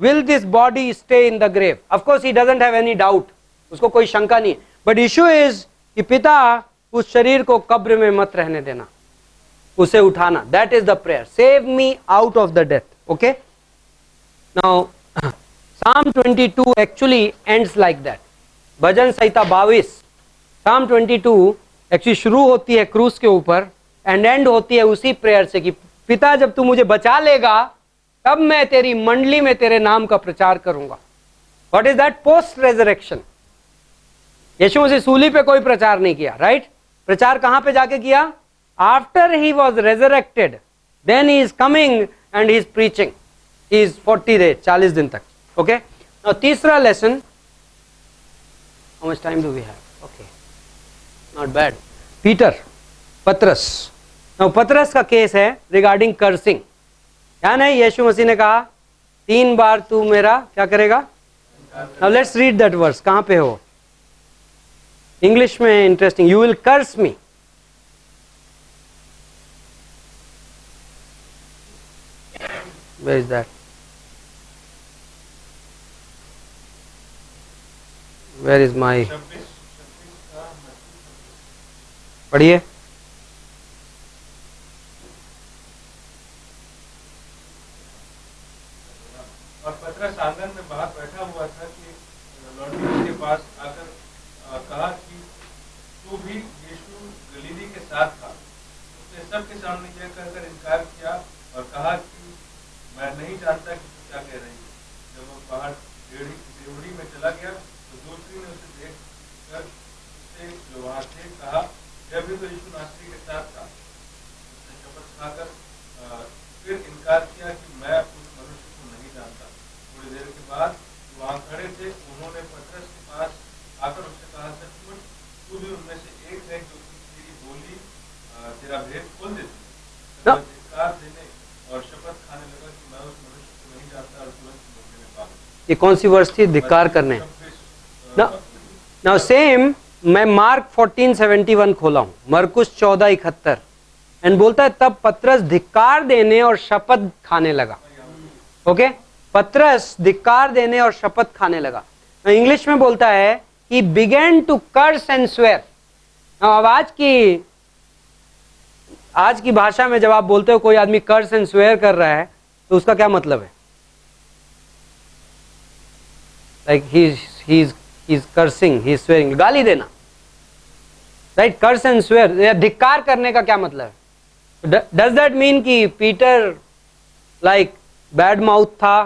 Will this body stay in the grave? Of course he doesn't have any doubt, उसको कोई शंका नहीं. बट इशू इज कि पिता उस शरीर को कब्र में मत रहने देना, उसे उठाना. That is the prayer. Save me out of the death. Okay, now Psalm 22 actually ends like that. Bhajan Samhita 22, Psalm 22 actually शुरू होती है क्रूस के ऊपर एंड एंड होती है उसी प्रेयर से कि पिता जब तू मुझे बचा लेगा तब मैं तेरी मंडली में तेरे नाम का प्रचार करूंगा. What is that? Post resurrection. यीशु मसीह सूली पे कोई प्रचार नहीं किया, राइट? प्रचार कहां पे जाके किया? After he was resurrected, then he is coming and he is preaching. He is 40 days, 40 दिन तक. ओके, नाउ तीसरा lesson. How much time do we have? Okay, not bad. Peter, पतरस. नाउ पतरस का केस है रिगार्डिंग कर्सिंग. ध्यान है, यीशु मसीह ने कहा 3 बार तू मेरा क्या करेगा? Now let's read that verse. कहां पे हो? इंग्लिश में interesting. You will curse me. Where is that? Where is my? पढ़िए.
और पतरस आंगन में बाहर बैठा हुआ था कि लौंडी उसके पास आकर कहा कि तू भी यीशु गलीली के साथ था. उसने सबके सामने यह कहकर इनकार किया और कहा कि मैं नहीं जानता कि तू क्या कह रही है. जब वो बाहर रेवड़ी में चला गया तो दूसरी ने उसे देख कर उससे जो वहां थे कहा, यह भी तो यीशु नासरी के साथ था. उसने शपथ खाकर फिर इनकार किया कि मैं उस मनुष्य को नहीं जानता. थोड़ी देर के बाद वहां खड़े थे, उन्होंने पतरस के पास आकर उससे कहा, सचमुच तू भी उनमें से एक है जो कि तेरी बोली तेरा भेद खोल देती है. धिक्कार देने और शपथ खाने लगा कि मैं उस मनुष्य को नहीं जानता और तुरंत मुर्दे में पा गया.
ये कौन सी वर्ष थी? धिक्कार करने. नाउ सेम मैं मार्क 14:71 खोला हूं, मरकुस 14:71 एंड बोलता है तब पतरस धिक्कार देने और शपथ खाने लगा. ओके, पतरस धिक्कार देने और शपथ खाने लगा. इंग्लिश में बोलता है he began to curse and swear. अब आज की भाषा में जब आप बोलते हो कोई आदमी कर्स एंड स्वेयर कर रहा है तो उसका क्या मतलब है? Like he is cursing, he is swearing, गाली देना, राइट? कर्स एंड स्वेयर या धिक्कार करने का क्या मतलब है? डज दैट मीन कि पीटर लाइक बैड माउथ था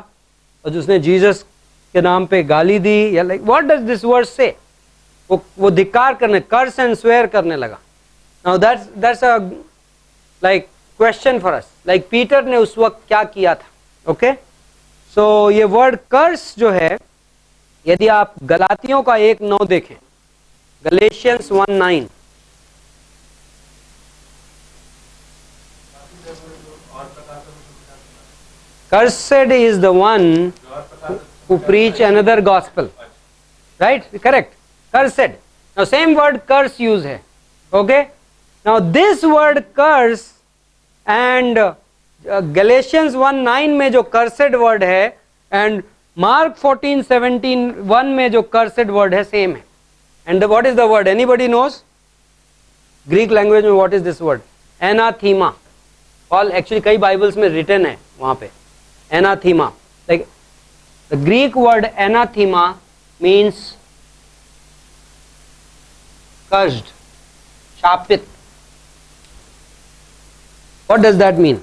और उसने जीसस के नाम पे गाली दी, या like what does this word से? वो धिक्कार करने, कर्स एंड स्वेयर करने लगा. Now that's a like question for us. Like Peter ने उस वक्त क्या किया था? ओके, सो ये वर्ड कर्स जो है, यदि आप गलातियों का 1:9 देखें, Galatians 1:9, cursed is the one who preach another gospel, right? Correct, cursed. Now same word curse use hai. Okay, now this word curse and Galatians 1:9 में जो cursed word है and Mark 14:17 में जो cursed word है same है. And what is the word? Anybody knows? Greek language में what is this word? Anathema. All actually कई Bibles में written है वहाँ पे anathema. Like the Greek word anathema means cursed, शापित. What does that mean?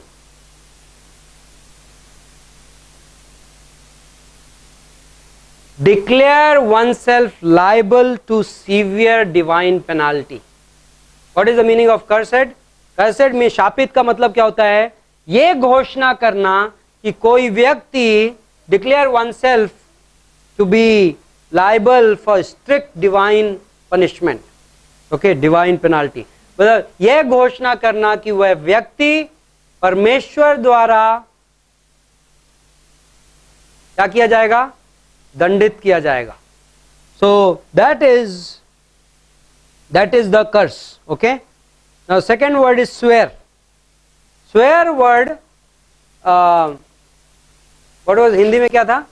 Declare oneself liable to severe divine penalty. What is the meaning of cursed? Cursed में शापित का मतलब क्या होता है? ये घोषणा करना कि कोई व्यक्ति declare oneself to be liable for strict divine punishment. Okay, divine penalty. मतलब यह घोषणा करना कि वह व्यक्ति परमेश्वर द्वारा क्या किया जाएगा? दंडित किया जाएगा. So that is the curse. Okay. Now second word is swear. Swear word what was Hindi में क्या था?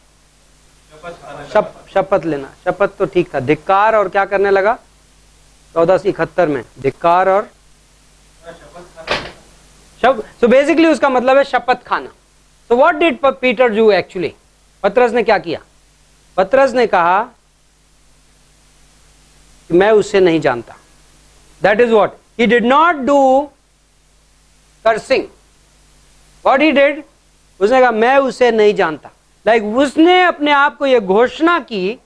शपथ लेना. शपथ तो ठीक था. धिक्कार और क्या करने लगा? 1471 में धिक्कार और शब्द. सो बेसिकली उसका मतलब है शपथ खाना. So what did Peter do actually? पतरस ने क्या किया? पतरस ने कहा कि मैं उसे नहीं जानता. That is what he did not do cursing. What he did? उसने कहा मैं उसे नहीं जानता. लाइक उसने अपने आप को यह घोषणा की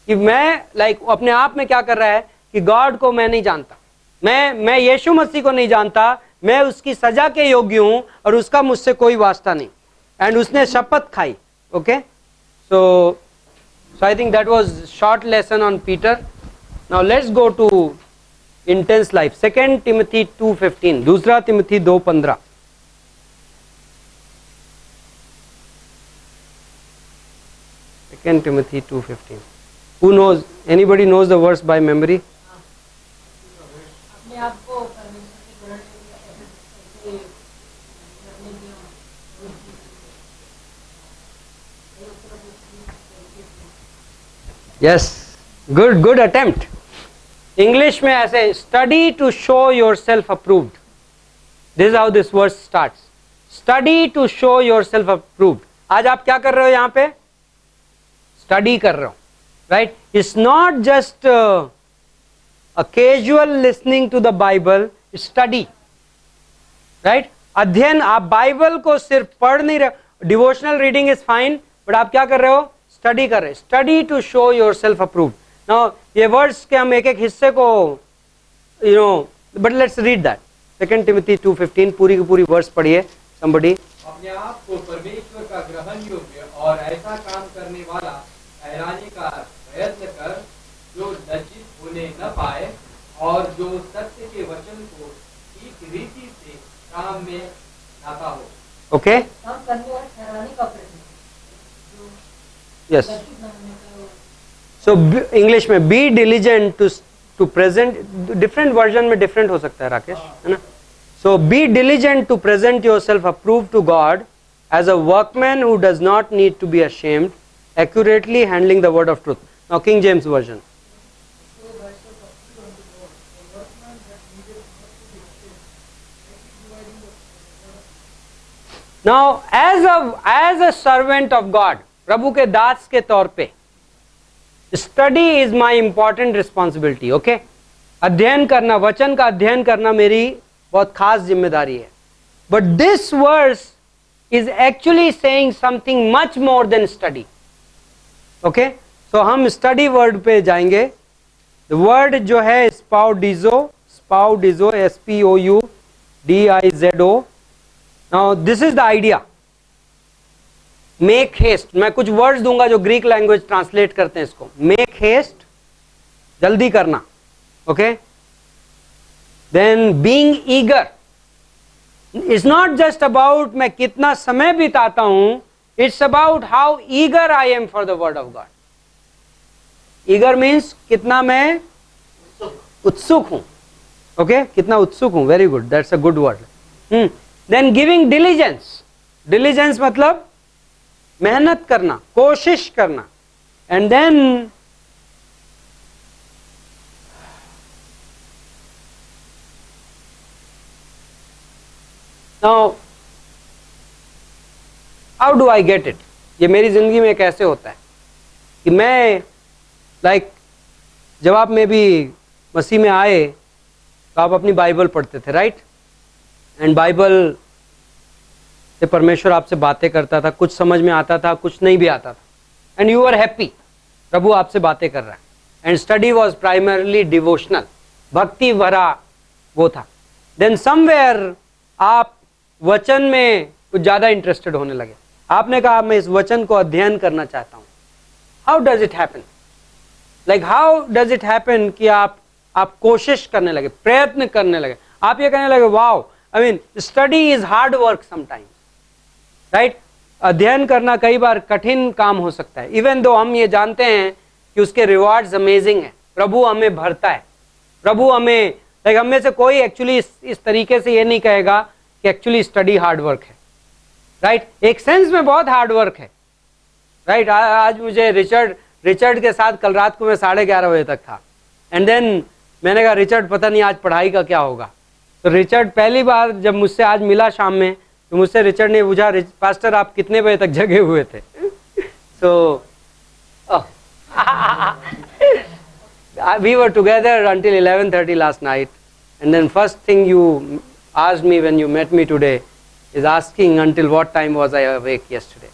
कि मैं अपने आप में क्या कर रहा है कि गॉड को मैं नहीं जानता, मैं यीशु मसीह को नहीं जानता, मैं उसकी सजा के योग्य हूं और उसका मुझसे कोई वास्ता नहीं. एंड उसने शपथ खाई. Okay. So I think that was short lesson on Peter. Now let's go to intense life. 2 Timothy 2:15. दूसरा Timothy 2:15. Timothy 2:15. Who knows? Anybody knows the verse by memory?
अपने आप को परमेश्वर के ग्रहण करके करने की
Yes, good attempt. English में ऐसे study to show yourself approved. This is how this verse starts. Study to show yourself approved. आज आप क्या कर रहे हो यहाँ पे? स्टडी कर रहे हो. Right. It's not just a casual listening to the Bible. Study. Right. अध्ययन. आप बाइबल को सिर्फ पढ़ नहीं रहे. Devotional reading is fine, but आप क्या कर रहे हो? स्टडी कर रहे. Study to show yourself approved. Now ये वर्ड्स के हम एक एक हिस्से को but let's read that. 2 Timothy 2:15. पूरी की पूरी वर्ड्स पढ़िए. somebody.
अपने आप को परमेश्वर का ग्रहण योग्य और ऐसा काम करने वाला ठहराने का प्रयत्न कर जो लज्जित होने न पाए और जो सत्य के वचन को ठीक रीति से काम में लाता हो.
ओके.
काम करने और ठहराने का प्रयत्न.
यस.
लज्जित न होने का.
सो इंग्लिश में be diligent to present. Different version में डिफरेंट हो सकता है राकेश, है ना. So be diligent to present yourself approved to God as a workman who does not need to be ashamed, accurately handling the word of truth. Now King James version. Now as a servant of God, प्रभु के दास के तौर पे, study is my important responsibility. Okay. अध्ययन करना, वचन का अध्ययन करना मेरी बहुत खास जिम्मेदारी है. But this verse is actually saying something much more than study. Okay. So हम स्टडी वर्ड पे जाएंगे. वर्ड जो है spoudizo. Spoudizo. SPOUDIZO. Now this is the idea. Make haste. मैं कुछ वर्ड्स दूंगा जो ग्रीक लैंग्वेज ट्रांसलेट करते हैं इसको. मेक हेस्ट, जल्दी करना. Okay. Then being eager. It's not just about मैं कितना समय बिताता हूं. It's about how eager I am for the word of God. Eager means कितना मैं उत्सुक हूं. Okay? कितना उत्सुक हूं. Very good. That's a good word. Then giving diligence. Diligence मतलब मेहनत करना, कोशिश करना. And then now how do I get it? ये मेरी ज़िंदगी में कैसे होता है कि मैं जब आप में भी मसीह में आए तो आप अपनी बाइबल पढ़ते थे, राइट? एंड बाइबल से परमेश्वर आपसे बातें करता था, कुछ समझ में आता था, कुछ नहीं भी आता था, एंड यू आर हैप्पी, प्रभु आपसे बातें कर रहा है। And study was primarily devotional, भक्ति भरा वो था। देन समवेयर आप वचन में कुछ ज़्यादा इंटरेस्टेड होने लगे, आपने कहा मैं इस वचन को अध्ययन करना चाहता हूँ। How does it happen? How does it happen कि आप कोशिश करने लगे, प्रयत्न करने लगे, आप ये कहने लगे wow, I mean study is hard work sometimes, right? अध्ययन करना कई बार कठिन काम हो सकता है, इवन दो हम ये जानते हैं कि उसके रिवार्ड्स अमेजिंग है, प्रभु हमें भरता है, प्रभु हमें हम में से कोई एक्चुअली इस तरीके से ये नहीं कहेगा कि एक्चुअली स्टडी हार्ड वर्क है, राइट? एक सेंस में बहुत हार्ड वर्क है, राइट? आज मुझे रिचर्ड के साथ कल रात को मैं 11:30 बजे तक था, एंड देन मैंने कहा रिचर्ड पता नहीं आज पढ़ाई का क्या होगा। तो रिचर्ड पहली बार जब मुझसे आज मिला शाम में, तो मुझसे रिचर्ड ने पूछा पास्टर आप कितने बजे तक जगे हुए थे? सो we were together until 11:30 last night, and then first thing you asked me when you met me today is asking until what time was I awake yesterday.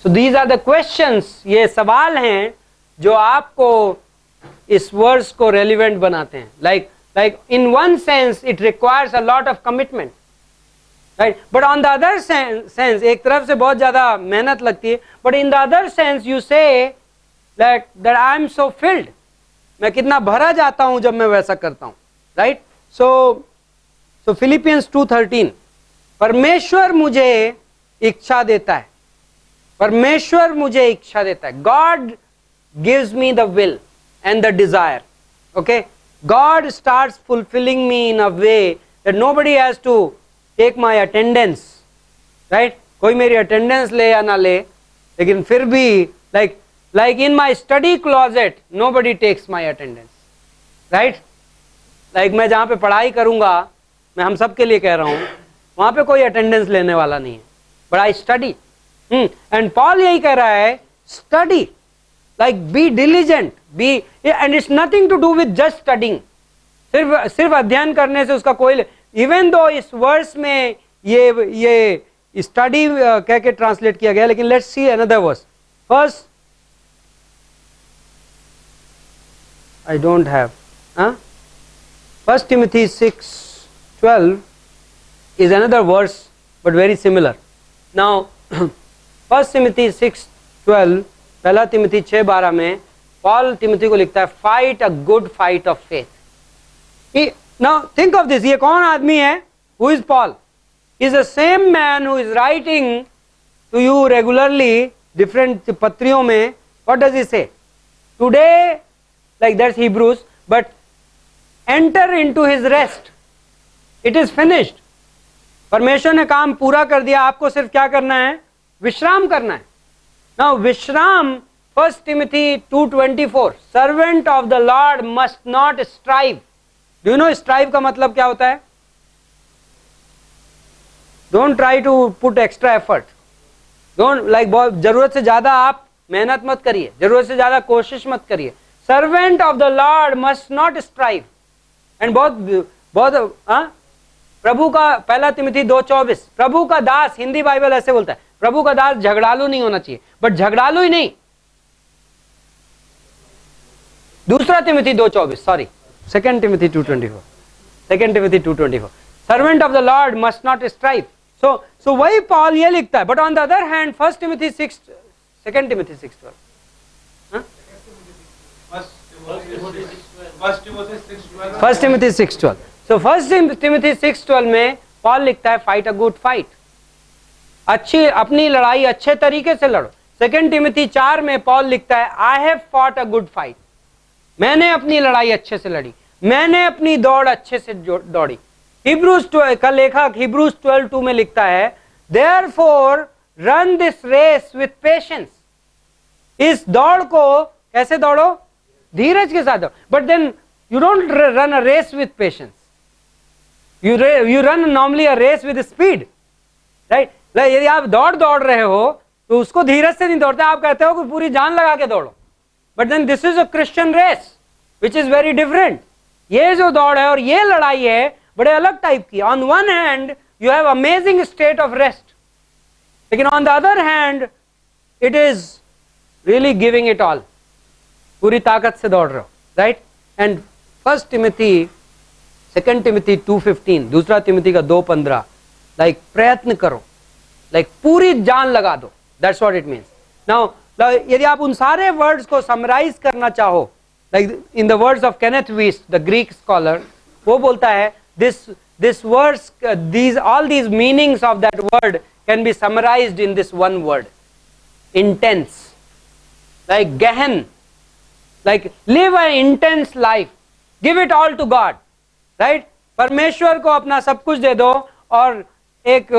So these are the questions, ये सवाल हैं जो आपको इस verse को relevant बनाते हैं। like in one sense it requires a lot of commitment, right? But on the other sense एक तरफ से बहुत ज़्यादा मेहनत लगती है, but in the other sense you say that I am so filled, मैं कितना भरा जाता हूँ जब मैं वैसा करता हूँ, right? So Philippians 2:13, परमेश्वर मुझे इच्छा देता है, परमेश्वर मुझे इच्छा देता है, God gives me the will and the desire, okay? God starts fulfilling me in a way that nobody has to take my attendance, right? कोई मेरी attendance ले या ना ले, लेकिन फिर भी like in my study closet nobody takes my attendance, right? like मैं जहाँ पे पढ़ाई करूँगा, मैं हम सब के लिए कह रहा हूँ, वहाँ पे कोई attendance लेने वाला नहीं है, but I study. And Paul यही कह रहा है, study, like be diligent, be, and it's nothing to do with just studying. सिर्फ अध्ययन करने से उसका कोई, even though इस वर्स में ये स्टडी कह के ट्रांसलेट किया गया, लेकिन let's see another verse. First, I don't have. 1 Timothy 6:12 is another verse, but very similar. Now, 1 Timothy 6:12, पहला तिमोथी 6:12 में पॉल तिमोथी को लिखता है, fight a good fight of faith. Now think of this, ये कौन आदमी है? Who is Paul? Is the same man who is writing to you regularly different पत्रियों में। What does he say? Today, like that's Hebrews, but enter into his rest, it is finished. परमेश्वर ने काम पूरा कर दिया, आपको सिर्फ क्या करना है? विश्राम करना है। Now विश्राम, 1 Timothy 2:24, servant of the Lord must not strive. Do you know strive का मतलब क्या होता है? Don't try to put extra effort. Don't बहुत जरूरत से ज्यादा आप मेहनत मत करिए, जरूरत से ज्यादा कोशिश मत करिए। Servant of the Lord must not strive. And बहुत प्रभु का, पहला तिमोथी 2:24, प्रभु का दास, हिंदी बाइबल ऐसे बोलता है, प्रभु का दास झगड़ालू नहीं होना चाहिए, बट झगड़ालू ही नहीं। दूसरा तिमोथी 2:24, sorry, 2 Timothy 2:24, 2 Timothy 2:24, servant of the Lord must not strive. So वही पॉल ये लिखता है, but on the other hand 1 Timothy 6:12, First Timothy 6:12. So 1 Timothy 6:12 में पॉल लिखता है, फाइट अ गुड फाइट, अच्छी अपनी लड़ाई अच्छे तरीके से लड़ो। 2 Timothy 4 में पॉल लिखता है, I have fought a good fight, मैंने अपनी लड़ाई अच्छे से लड़ी, मैंने अपनी दौड़ अच्छे से दौड़ी। हिब्रूज का लेखक हिब्रूज 12:2 में लिखता है, therefore run this race with patience, इस दौड़ को कैसे दौड़ो? धीरज के साथ दौड़ो। But then you don't run a race with patience, you run normally a race with speed, right? यदि आप दौड़ रहे हो तो उसको धीरज से नहीं दौड़ते, आप कहते हो कि पूरी जान लगा के दौड़ो, but then this is a Christian race which is very different. ये जो दौड़ है और ये लड़ाई है बड़े अलग टाइप की। On one hand you have amazing state of rest, लेकिन on the other hand it is really giving it all, पूरी ताकत से दौड़ रहे हो, right. And first Timothy, second Timothy 2:15, दूसरा तिमोथी का 2:15, लाइक प्रयत्न करो, लाइक पूरी जान लगा दो, that's what it means. Now यदि आप उन सारे वर्ड्स को समराइज करना चाहो, like in the words of Kenneth west the Greek scholar, वो बोलता है this words, all these meanings of that word can be summarized in this one word, intense, like gehan, like live an intense life, give it all to God, right। परमेश्वर को अपना सब कुछ दे दो और एक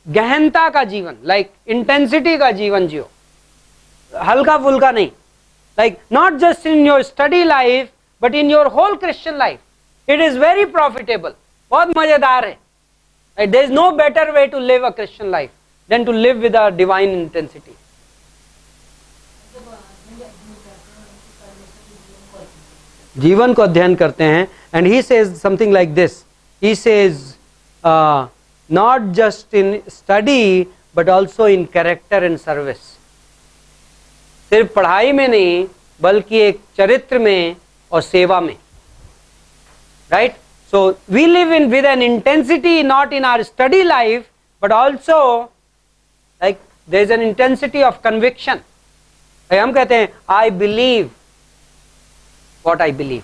गहनता का जीवन, लाइक इंटेंसिटी का जीवन जियो, हल्का फुल्का नहीं, like not just in your study life but in your whole Christian life. It is very profitable, बहुत मजेदार है। There is no better way to live a Christian life than to live with a divine intensity. जीवन को अध्ययन करते हैं, and he says something like this, he says not just in study but also in character and service. सिर्फ पढ़ाई में नहीं बल्कि एक चरित्र में और सेवा में, right. So we live in with an intensity not in our study life but also like there is an intensity of conviction. हम कहते हैं I believe what I believe,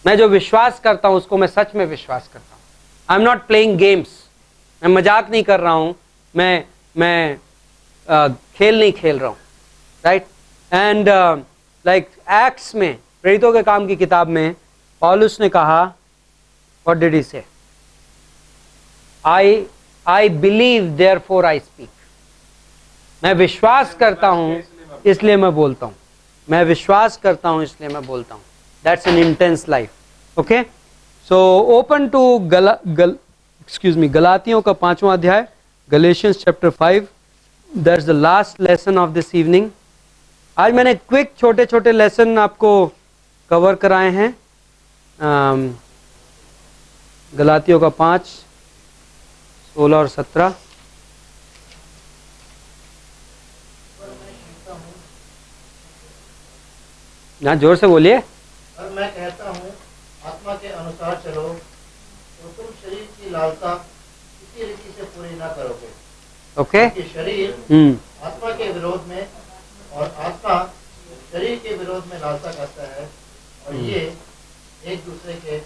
मैं जो विश्वास करता हूं उसको मैं सच में विश्वास करता हूं। I am not playing games, मैं मजाक नहीं कर रहा हूं, मैं खेल नहीं खेल रहा हूं, राइट। एंड लाइक एक्ट्स में, प्रेरितों के काम की किताब में पौलुस ने कहा, व्हाट डिड ही से, I believe therefore I speak, मैं विश्वास करता हूं इसलिए मैं बोलता हूं, मैं विश्वास करता हूं इसलिए मैं बोलता हूं। That's an intense life. Okay, so open to गलातियों का 5वां अध्याय, Galatians chapter 5, that's the last lesson of this evening. आज मैंने क्विक छोटे छोटे लेसन आपको कवर कराए हैं। गलातियों का 5, 16 और 17। ना जोर से बोलिए।
और मैं कहता हूँ आत्मा के अनुसार चलो तो तुम शरीर की लालसा किसी रीति से पूरी ना करोगे।
ओके,
क्योंकि शरीर आत्मा के विरोध में और आत्मा शरीर के विरोध में लालसा करता है और ये एक दूसरे के।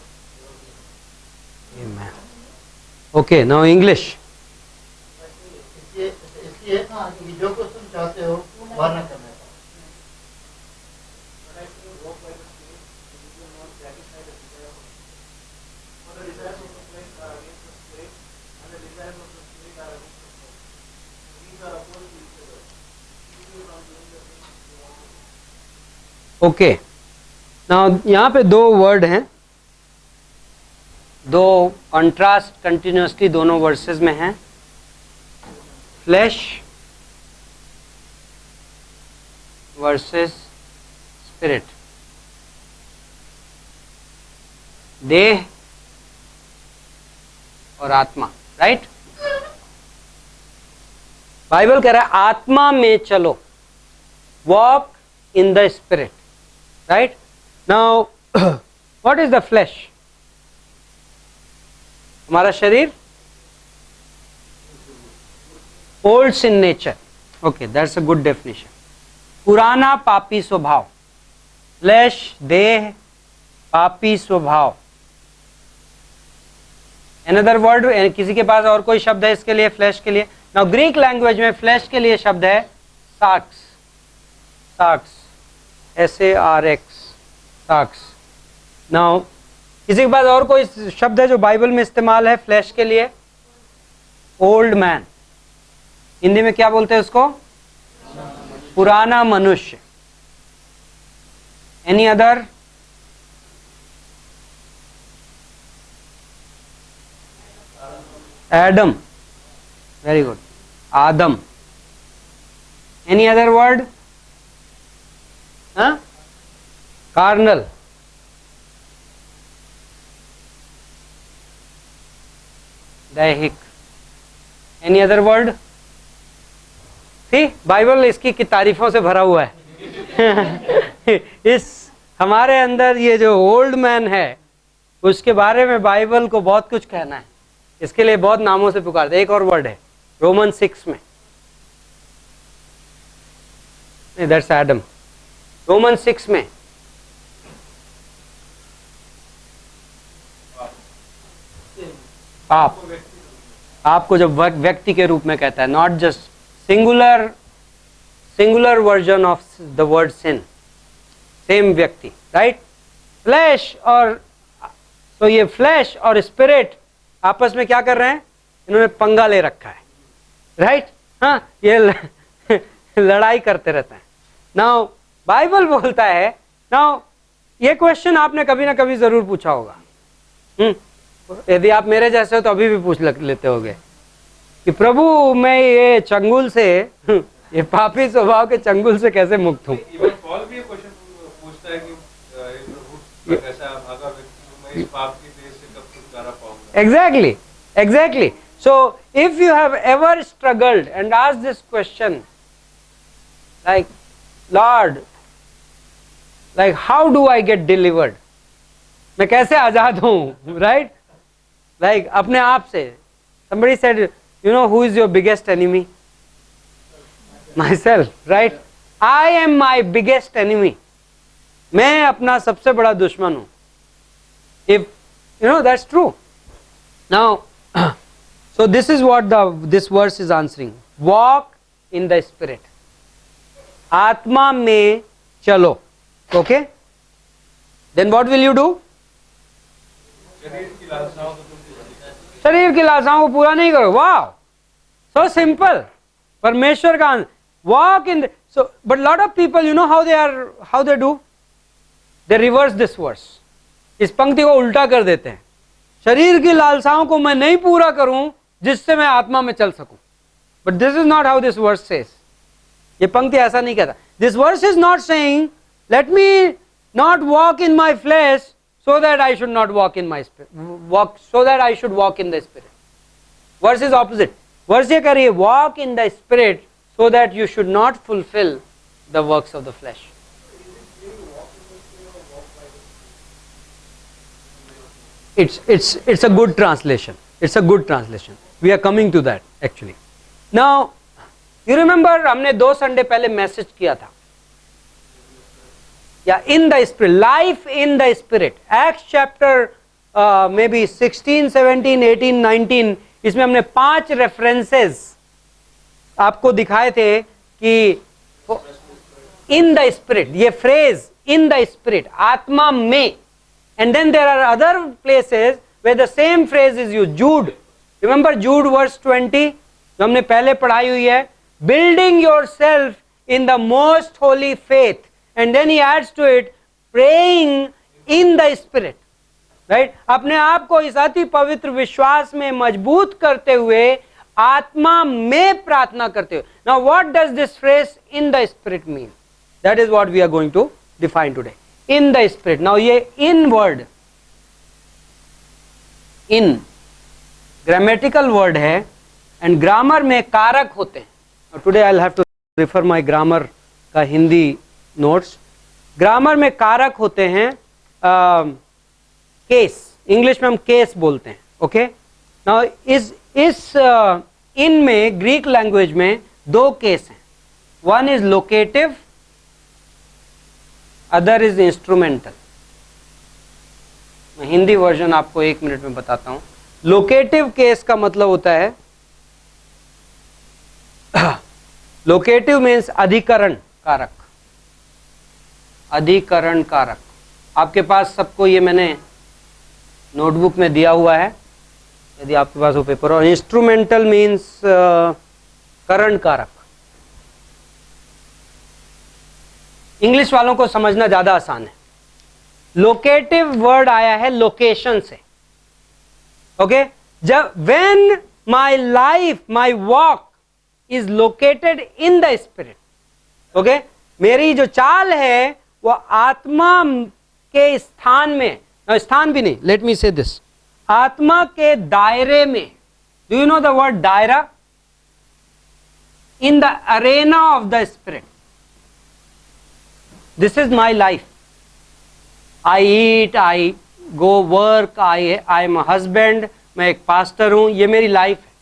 Okay, now English.
इसलिए कि जो कुछ तुम चाहते हो वह न करना।
ओके, नाउ यहाँ पे दो वर्ड हैं, दो कंट्रास्ट कंटिन्यूसली दोनों वर्सेस में हैं। फ्लैश वर्सेस स्पिरिट, देह और आत्मा, राइट। बाइबल कह रहा है आत्मा में चलो, walk in the spirit, right. Now what is the flesh? हमारा शरीर, old sin nature. Okay, that's a good definition. पुराना पापी स्वभाव, फ्लैश, देह, पापी स्वभाव। अनदर वर्ड, किसी के पास और कोई शब्द है इसके लिए, फ्लैश के लिए? नाउ ग्रीक लैंग्वेज में फ्लैश के लिए शब्द है सार्क्स, सार्क्स, SARX, सार्क्स। नाउ किसी के पास और कोई शब्द है जो बाइबल में इस्तेमाल है फ्लैश के लिए? ओल्ड मैन, हिंदी में क्या बोलते हैं उसको? पुराना मनुष्य। Any other? Adam, very good, आदम। Any other word? Huh? Carnal. दैहिक. Any other word? See, Bible इसकी की तारीफों से भरा हुआ है. इस हमारे अंदर ये जो ओल्ड मैन है उसके बारे में बाइबल को बहुत कुछ कहना है. इसके लिए बहुत नामों से पुकारते. एक और वर्ड है रोमन 6 में. That's Adam. रोमन 6 में पाप आपको जब व्यक्ति के रूप में कहता है, not just singular version of the word sin, same व्यक्ति, राइट. फ्लैश और तो ये फ्लैश और स्पिरिट आपस में क्या कर रहे हैं? इन्होंने पंगा ले रखा है, राइट. हाँ, ये लड़ाई करते रहते हैं. नाउ बाइबल बोलता है, नाउ ये क्वेश्चन आपने कभी ना कभी जरूर पूछा होगा. यदि आप मेरे जैसे हो तो अभी भी पूछ लेते होगे कि प्रभु मैं ये चंगुल से ये पापी स्वभाव के चंगुल से कैसे मुक्त हूँ.
इवन पॉल भी ये क्वेश्चन पूछता है कि प्रभु कैसा भागा व्यक्ति मैं इस पाप की देह से कब छुटकारा पाऊंगा.
Exactly. So if you have ever struggled and asked this question, like, Lord, like how do I get delivered? मैं कैसे आजाद हूँ, right? Like अपने आप से. Somebody said, you know who is your biggest enemy? Myself, right? I am my biggest enemy. मैं अपना सबसे बड़ा दुश्मन हूँ. If you know that's true. Now, so this is what this verse is answering. Walk in the spirit. आत्मा में चलो. Okay? Then what will you do? शरीर की लालसाओं को पूरा नहीं करो. वाह, so simple. परमेश्वर का walk in the, so but lot of people, you know how they do? They reverse this verse. इस पंक्ति को उल्टा कर देते हैं. शरीर की लालसाओं को मैं नहीं पूरा करूं जिससे मैं आत्मा में चल सकूं. But this is not how this verse says. ये पंक्ति ऐसा नहीं कहता. This verse is not saying let me not walk in my flesh so that I should not walk in my spirit, so that I should walk in the spirit. Verse is opposite. Verse ये कह रही है walk in the spirit so that you should not fulfill the works of the flesh. It's a good translation. It's a good translation. We are coming to that actually. Now, you remember हमने 2 Sunday पहले message किया था. Yeah, in the spirit, life in the spirit. Acts chapter maybe 16, 17, 18, 19. इसमें हमने 5 references आपको दिखाए थे कि in the spirit, ये phrase in the spirit, आत्मा में. And then there are other places where the same phrase is used. Jude, remember Jude verse 20 जो हमने पहले पढ़ाई हुई है. Building yourself in the most holy faith. And then he adds to it, praying in the spirit. Right? अपने आप को इस अति पवित्र विश्वास में मजबूत करते हुए आत्मा में प्रार्थना करते हुए. Now what does this phrase in the spirit mean? That is what we are going to define today. In the spirit. Now ये in word, in grammatical word है and grammar में कारक होते हैं. Now today I'll have to refer my grammar का Hindi notes. Grammar में कारक होते हैं केस. इंग्लिश में हम केस बोलते हैं. ओके. नाउ इस इन में ग्रीक लैंग्वेज में 2 केस हैं. One is locative, other is instrumental. मैं हिंदी वर्जन आपको 1 मिनट में बताता हूं. लोकेटिव केस का मतलब होता है लोकेटिव मीन्स अधिकरण कारक. अधिकरण कारक आपके पास सबको ये मैंने नोटबुक में दिया हुआ है यदि आपके पास वो पेपर हो. इंस्ट्रूमेंटल मीन्स करण कारक. इंग्लिश वालों को समझना ज्यादा आसान है. लोकेटिव वर्ड आया है लोकेशन से. ओके. जब when my life my walk is located in the spirit, okay, मेरी जो चाल है वो आत्मा के स्थान में, स्थान भी नहीं, लेट मी से दिस, आत्मा के दायरे में. Do you know the word दायरा? In the arena of the spirit. This is my life. I eat, I go work, I am a husband, मैं एक पास्टर हूं, ये मेरी लाइफ है.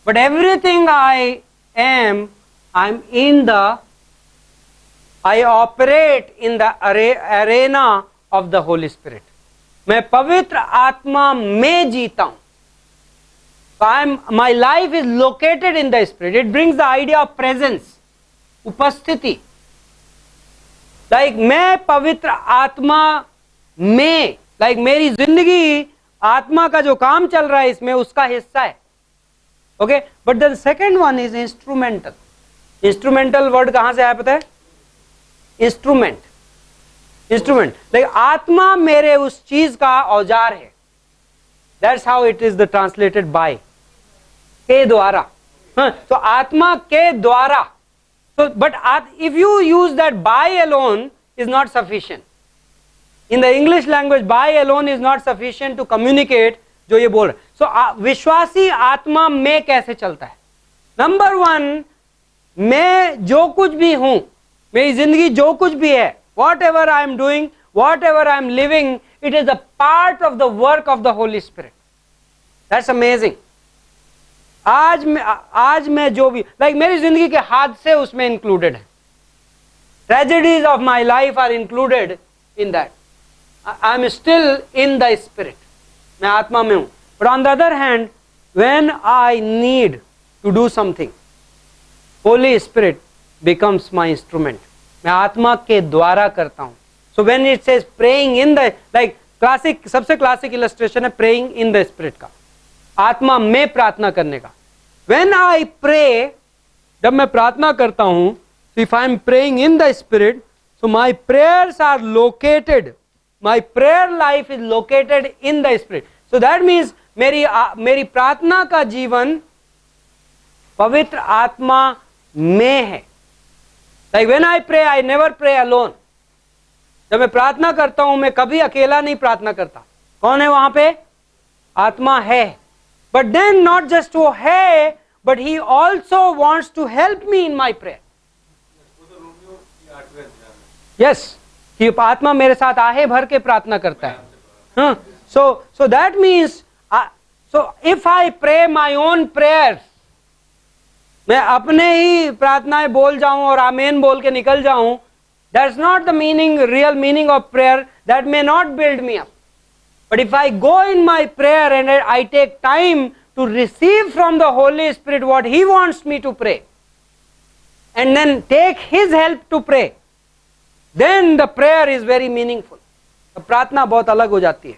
But everything I am in the, I operate in the arena of the Holy Spirit. मैं पवित्र आत्मा में जीता हूं. My life is located in the Spirit. It brings the idea of presence, उपस्थिति. Like मैं पवित्र आत्मा में, like मेरी जिंदगी आत्मा का जो काम चल रहा है इसमें उसका हिस्सा है. Okay, but the second one is instrumental. Instrumental word कहां से आया पता है? इंस्ट्रूमेंट. इंस्ट्रूमेंट लाइक आत्मा मेरे उस चीज का औजार है. That's how it is the translated by, के द्वारा. तो आत्मा के द्वारा. तो but if you use that by alone is not sufficient. In the English language by alone is not sufficient to communicate जो ये बोल रहे. सो विश्वासी आत्मा में कैसे चलता है? नंबर वन, मैं जो कुछ भी हूं, मेरी जिंदगी जो कुछ भी है, what ever I am doing, what ever I am living, it is a part of the work of the Holi spirit. That's amazing. आज मैं जो भी, लाइक मेरी जिंदगी के हादसे उसमें इंक्लूडेड है. Tragedies of my life are included in that. I am still in the spirit. मैं आत्मा में हूं. But on the other hand, when I need to do something, holy spirit becomes my instrument. मैं आत्मा के द्वारा करता हूं. So when it says praying in the, like classic, सबसे classic illustration है praying in the spirit का, आत्मा में प्रार्थना करने का. When I pray, जब मैं प्रार्थना करता हूं, so if I am praying in the spirit, so my prayers are located, my prayer life is located in the spirit. So that means मेरी प्रार्थना का जीवन पवित्र आत्मा में है. Like when I pray, I never pray alone. जब मैं प्रार्थना करता हूं, मैं कभी अकेला नहीं प्रार्थना करता. कौन है वहां पे? आत्मा है. But then not just वो है, but he also wants to help me in my prayer. Yes, कि आत्मा मेरे साथ आहे भर के प्रार्थना करता है. हाँ, so that means, so if I pray my own prayers, मैं अपने ही प्रार्थनाएं बोल जाऊं और आमीन बोल के निकल जाऊं, that's not the meaning, real meaning of prayer. That may not build me up. But if I go in my prayer and I take time to receive from the Holy Spirit what He wants me to pray, and then take His help to pray, then the prayer is very meaningful. प्रार्थना बहुत अलग हो जाती है.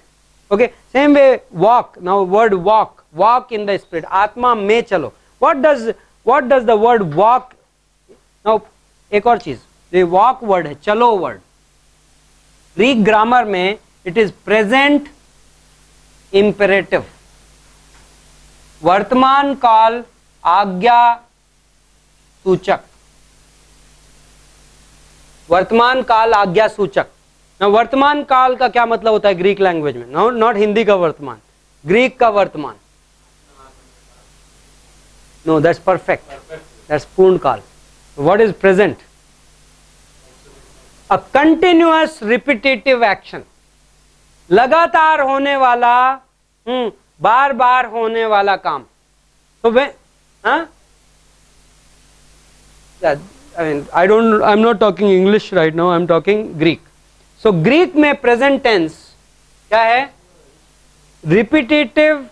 Okay, same way walk. Now word walk in the Spirit. आत्मा में चलो. What does the word walk? Now एक और चीज, ये walk word है, चलो word. ग्रीक ग्रामर में it is present imperative. वर्तमान काल आज्ञा सूचक. वर्तमान काल आज्ञा सूचक. ना वर्तमान काल का क्या मतलब होता है ग्रीक लैंग्वेज में? नो, नॉट हिंदी का वर्तमान, ग्रीक का वर्तमान. No, that's perfect. That's पूर्ण काल. What is present? A continuous repetitive action. लगातार होने वाला, बार बार होने वाला काम. So when, I'm not talking English right now, I'm talking Greek. So Greek में present tense क्या है? Repetitive,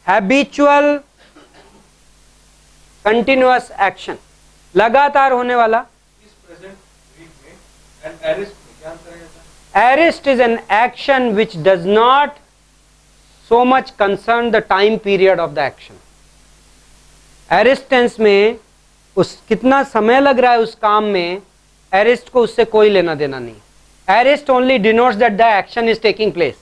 habitual, continuous action. लगातार होने वाला.
इस प्रेजेंट ग्रीक में एंड एरिस्ट में क्या अंतर है?
Aorist is an action which does not so much concern the time period of the action. Aorist tense में उस कितना समय लग रहा है उस काम में, aorist को उससे कोई लेना देना नहीं. Aorist only denotes that the action is taking place.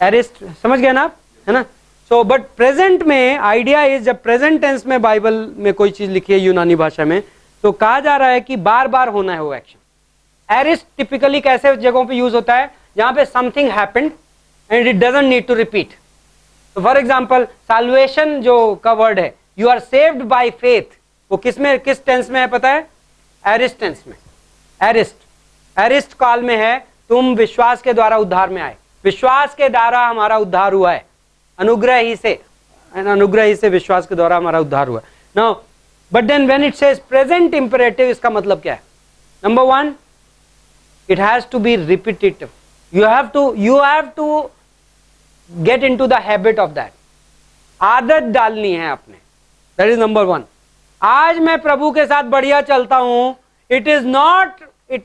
Aorist समझ गए ना आप, है ना? So but present में idea is, जब present tense में बाइबल में कोई चीज लिखी है यूनानी भाषा में, तो कहा जा रहा है कि बार बार होना है वो एक्शन। एरिस्ट टिपिकली कैसे जगहों पे यूज होता है, जहां पे something happened and it doesn't need to repeat. तो फॉर एग्जांपल साल्वेशन जो का वर्ड है, you are saved by faith, वो किस टेंस में है पता है? एरिस्ट टेंस में। एरिस्ट काल में है, तुम विश्वास के द्वारा उद्धार में आए, विश्वास के द्वारा हमारा उद्धार हुआ है, अनुग्रह ही से विश्वास के द्वारा हमारा उद्धार हुआ है। Now but then when it says present imperative, इसका मतलब क्या है? Number one, it has to be repetitive, you have to get into the habit of that, आदत डालनी है आपने, that is number one। आज मैं प्रभु के साथ बढ़िया चलता हूं, it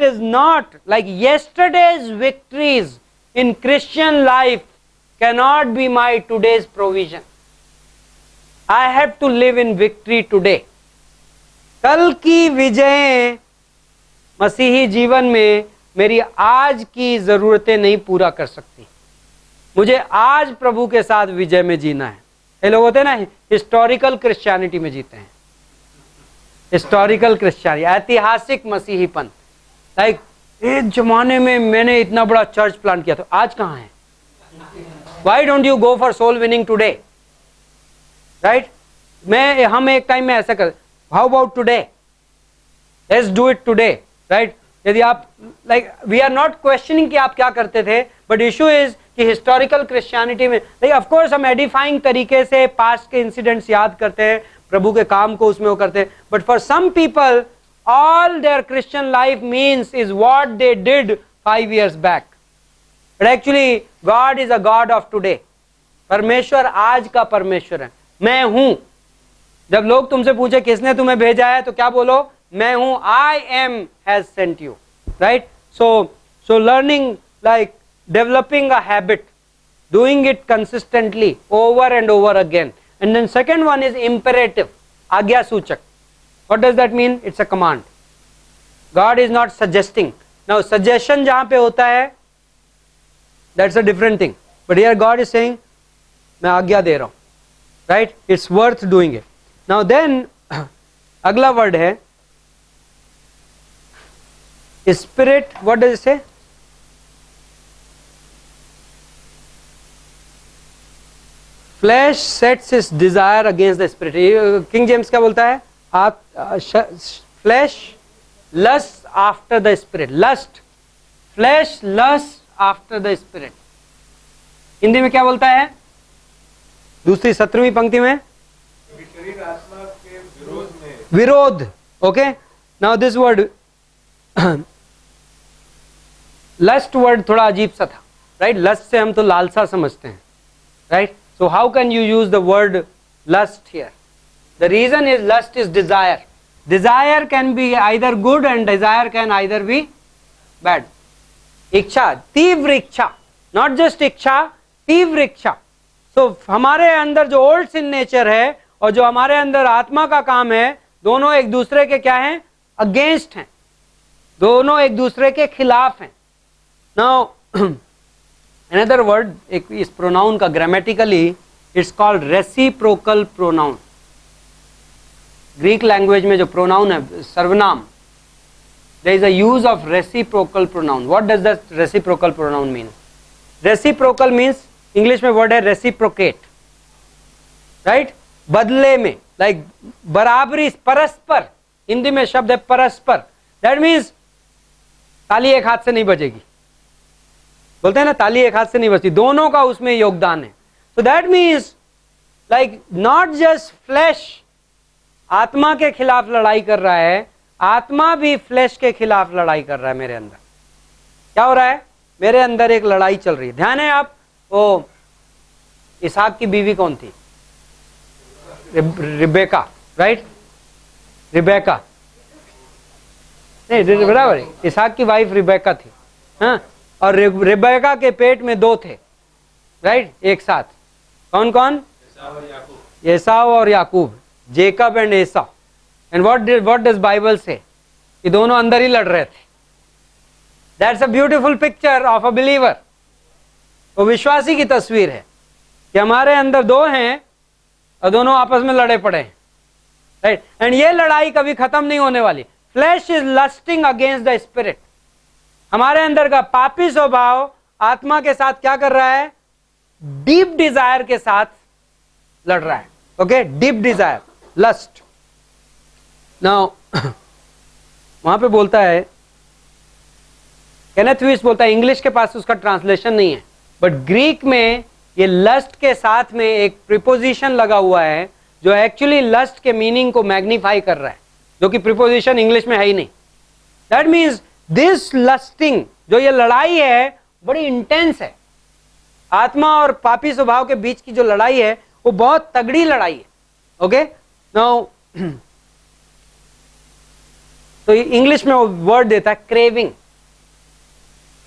is not like yesterday's victories in Christian life cannot be my today's provision, I have to live in victory today। कल की विजय मसीही जीवन में मेरी आज की जरूरतें नहीं पूरा कर सकती, मुझे आज प्रभु के साथ विजय में जीना है। ये लोग होते हैं ना, हिस्टोरिकल क्रिश्चियनिटी में जीते हैं, हिस्टोरिकल क्रिश्चियनिटी, ऐतिहासिक मसीहीपन। लाइक एक जमाने में मैंने इतना बड़ा चर्च प्लांट किया था, आज कहाँ है? Why don't you go for soul winning today, right? हम एक टाइम में ऐसा कर, how about today, let's do it today, right? यदि आप like we are not questioning कि आप क्या करते थे, बट इशू इज कि हिस्टोरिकल क्रिश्चियनिटी में लाइक ऑफ कोर्स हम एडिफाइंग तरीके से पास्ट के इंसिडेंट्स याद करते हैं, प्रभु के काम को उसमें वो करते हैं, but for some people all their Christian life means is what they did 5 years back. But actually God is a God of today, परमेश्वर आज का परमेश्वर है। मैं हूं, जब लोग तुमसे पूछे किसने तुम्हें भेजा है, तो क्या बोलो? मैं हूं, I am has sent you, right? So learning, like developing a habit, doing it consistently over and over again. And then second one is imperative, आज्ञा सूचक। What does that mean? It's a command. God is not suggesting. Now suggestion जहां पे होता है, that's a different thing. But here God is saying, मैं आज्ञा दे रहा हूं, right? It's worth doing it. Now then अगला वर्ड है Spirit, what does it say? Flesh sets its desire against the spirit. King James क्या बोलता है? Flesh lusts after the spirit. Flesh lusts after the spirit. Hindi में क्या बोलता है? दूसरी 17वीं पंक्ति में
शरीर आत्मा के विरोध में,
विरोध। Okay, now this word lust word थोड़ा अजीब सा था, राइट? लस्ट से हम तो लालसा समझते हैं, right? So how can you use the word lust here? The reason is lust is desire. Desire can be either good and desire can either be bad. इच्छा, तीव्र इच्छा, नॉट जस्ट इच्छा, तीव्र इच्छा। सो हमारे अंदर जो ओल्ड सिन नेचर है और जो हमारे अंदर आत्मा का काम है, दोनों एक दूसरे के क्या हैं? अगेंस्ट हैं, दोनों एक दूसरे के खिलाफ हैं। नाउ अनदर वर्ड, एक इस प्रोनाउन का grammatically it's called reciprocal pronoun. Greek language में जो प्रोनाउन है, सर्वनाम, there is a use of reciprocal pronoun. What does the reciprocal pronoun mean? Reciprocal means, English में वर्ड है रेसिप्रोकेट, राइट? बदले में, लाइक बराबरी, परस्पर। हिंदी में शब्द है परस्पर। दैट मीन्स ताली एक हाथ से नहीं बजेगी, बोलते हैं ना, ताली एक हाथ से नहीं बजती, दोनों का उसमें योगदान है। So that means like not just flesh आत्मा के खिलाफ लड़ाई कर रहा है, आत्मा भी फ्लैश के खिलाफ लड़ाई कर रहा है। मेरे अंदर क्या हो रहा है? मेरे अंदर एक लड़ाई चल रही है। ध्यान है आप, वो इसहाक की बीवी कौन थी? Rebecca, right? रिबेका नहीं, बराबर है, इसहाक की वाइफ रिबेका थी, हाँ? और रिबेका के पेट में दो थे, राइट? एक साथ। कौन कौन? एसाव और याकूब, Jacob and Esau. And what does Bible say? ये दोनों अंदर ही लड़ रहे थे। That's a beautiful picture of a believer. वो विश्वासी की तस्वीर है कि हमारे अंदर दो हैं और दोनों आपस में लड़े पड़े हैं, राइट? एंड ये लड़ाई कभी खत्म नहीं होने वाली। Flesh is lusting against the spirit. हमारे अंदर का पापी स्वभाव आत्मा के साथ क्या कर रहा है? डीप डिजायर के साथ लड़ रहा है। Okay, deep desire, lust. Now वहां पे बोलता है, केनेथ व्हिस बोलता है, इंग्लिश के पास उसका ट्रांसलेशन नहीं है, बट ग्रीक में ये लस्ट के साथ में एक प्रीपोजिशन लगा हुआ है जो एक्चुअली लस्ट के मीनिंग को मैग्नीफाई कर रहा है, जो कि प्रीपोजिशन इंग्लिश में है ही नहीं। दैट मीन्स दिस लस्टिंग, जो ये लड़ाई है, बड़ी इंटेंस है। आत्मा और पापी स्वभाव के बीच की जो लड़ाई है वो बहुत तगड़ी लड़ाई है। ओके, नाउ तो इंग्लिश में वो वर्ड देता है क्रेविंग।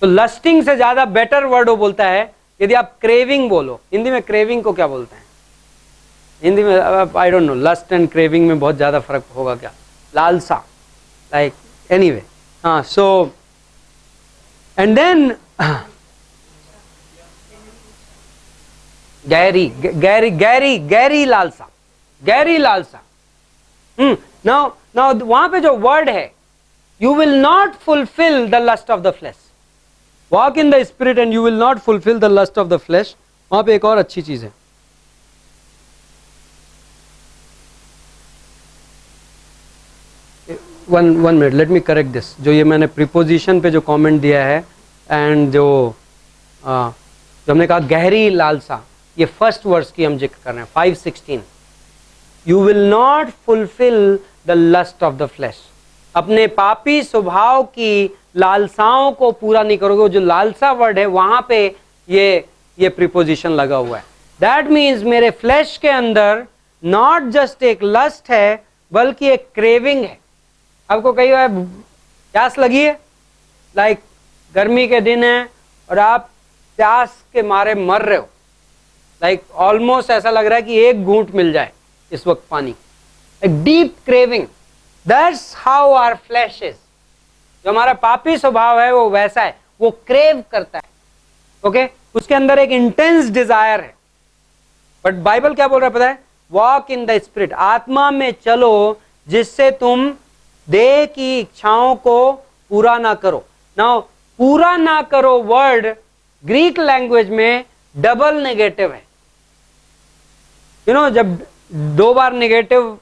तो लस्टिंग से ज्यादा बेटर वर्ड वो बोलता है यदि आप क्रेविंग बोलो। हिंदी में क्रेविंग को क्या बोलते हैं? हिंदी में I don't know, lust and craving में बहुत ज्यादा फर्क होगा क्या? लालसा, लाइक एनीवे। हाँ, सो एंड देन गहरी लालसा, गहरी लालसा। नाउ वहां पे जो वर्ड है, you will not fulfil the lust of the flesh, walk in the spirit and you will not fulfil the lust of the flesh. वहां पे एक और अच्छी चीज है, one minute, let me correct this. जो ये मैंने प्रीपोजिशन पे जो कमेंट दिया है एंड जो हमने कहा गहरी लालसा, ये फर्स्ट वर्स की हम जिक्र कर रहे हैं, 5:16। You will not fulfil the lust of the flesh. अपने पापी स्वभाव की लालसाओं को पूरा नहीं करोगे। जो लालसा वर्ड है वहां पे ये प्रीपोजिशन लगा हुआ है। दैट मीन्स मेरे फ्लैश के अंदर नॉट जस्ट एक लस्ट है बल्कि एक क्रेविंग है। आपको कई बार प्यास लगी है, लाइक गर्मी के दिन है और आप प्यास के मारे मर रहे हो, लाइक ऑलमोस्ट ऐसा लग रहा है कि एक घूंट मिल जाए इस वक्त पानी, एक deep craving. That's how our flesh is. जो हमारा पापी स्वभाव है वो वैसा है, वो क्रेव करता है। ओके, उसके अंदर एक इंटेंस डिजायर है। बट बाइबल क्या बोल रहा है पता है? वॉक इन द स्पिरिट, आत्मा में चलो जिससे तुम देह की इच्छाओं को पूरा ना करो। नाउ पूरा ना करो वर्ड ग्रीक लैंग्वेज में डबल नेगेटिव है। यू नो, जब दो बार नेगेटिव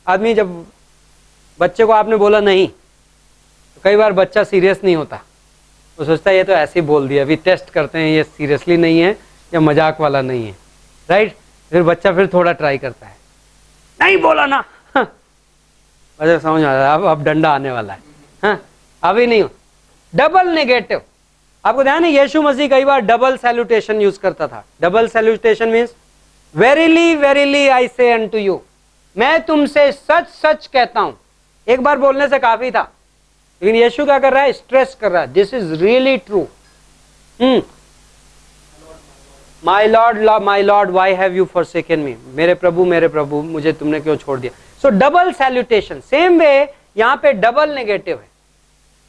आदमी, जब बच्चे को आपने बोला नहीं, तो कई बार बच्चा सीरियस नहीं होता, वो सोचता है ये तो ऐसे ही बोल दिया, अभी टेस्ट करते हैं ये सीरियसली नहीं है या मजाक वाला नहीं है, राइट? फिर बच्चा फिर थोड़ा ट्राई करता है, नहीं बोला ना, अच्छा समझ आ रहा है अब डंडा आने वाला है। हाँ, अभी नहीं हो। Double negative. आपको ध्यान है यीशु मसीह कई बार डबल सैल्यूटेशन यूज करता था। Double salutation means verily verily I say unto you, मैं तुमसे सच सच कहता हूं। एक बार बोलने से काफी था, लेकिन यीशु क्या कर रहा है? स्ट्रेस कर रहा है, this is really true. My Lord why have you forsaken me, मेरे प्रभु मुझे तुमने क्यों छोड़ दिया। So double salutation, same way यहां पे डबल नेगेटिव है।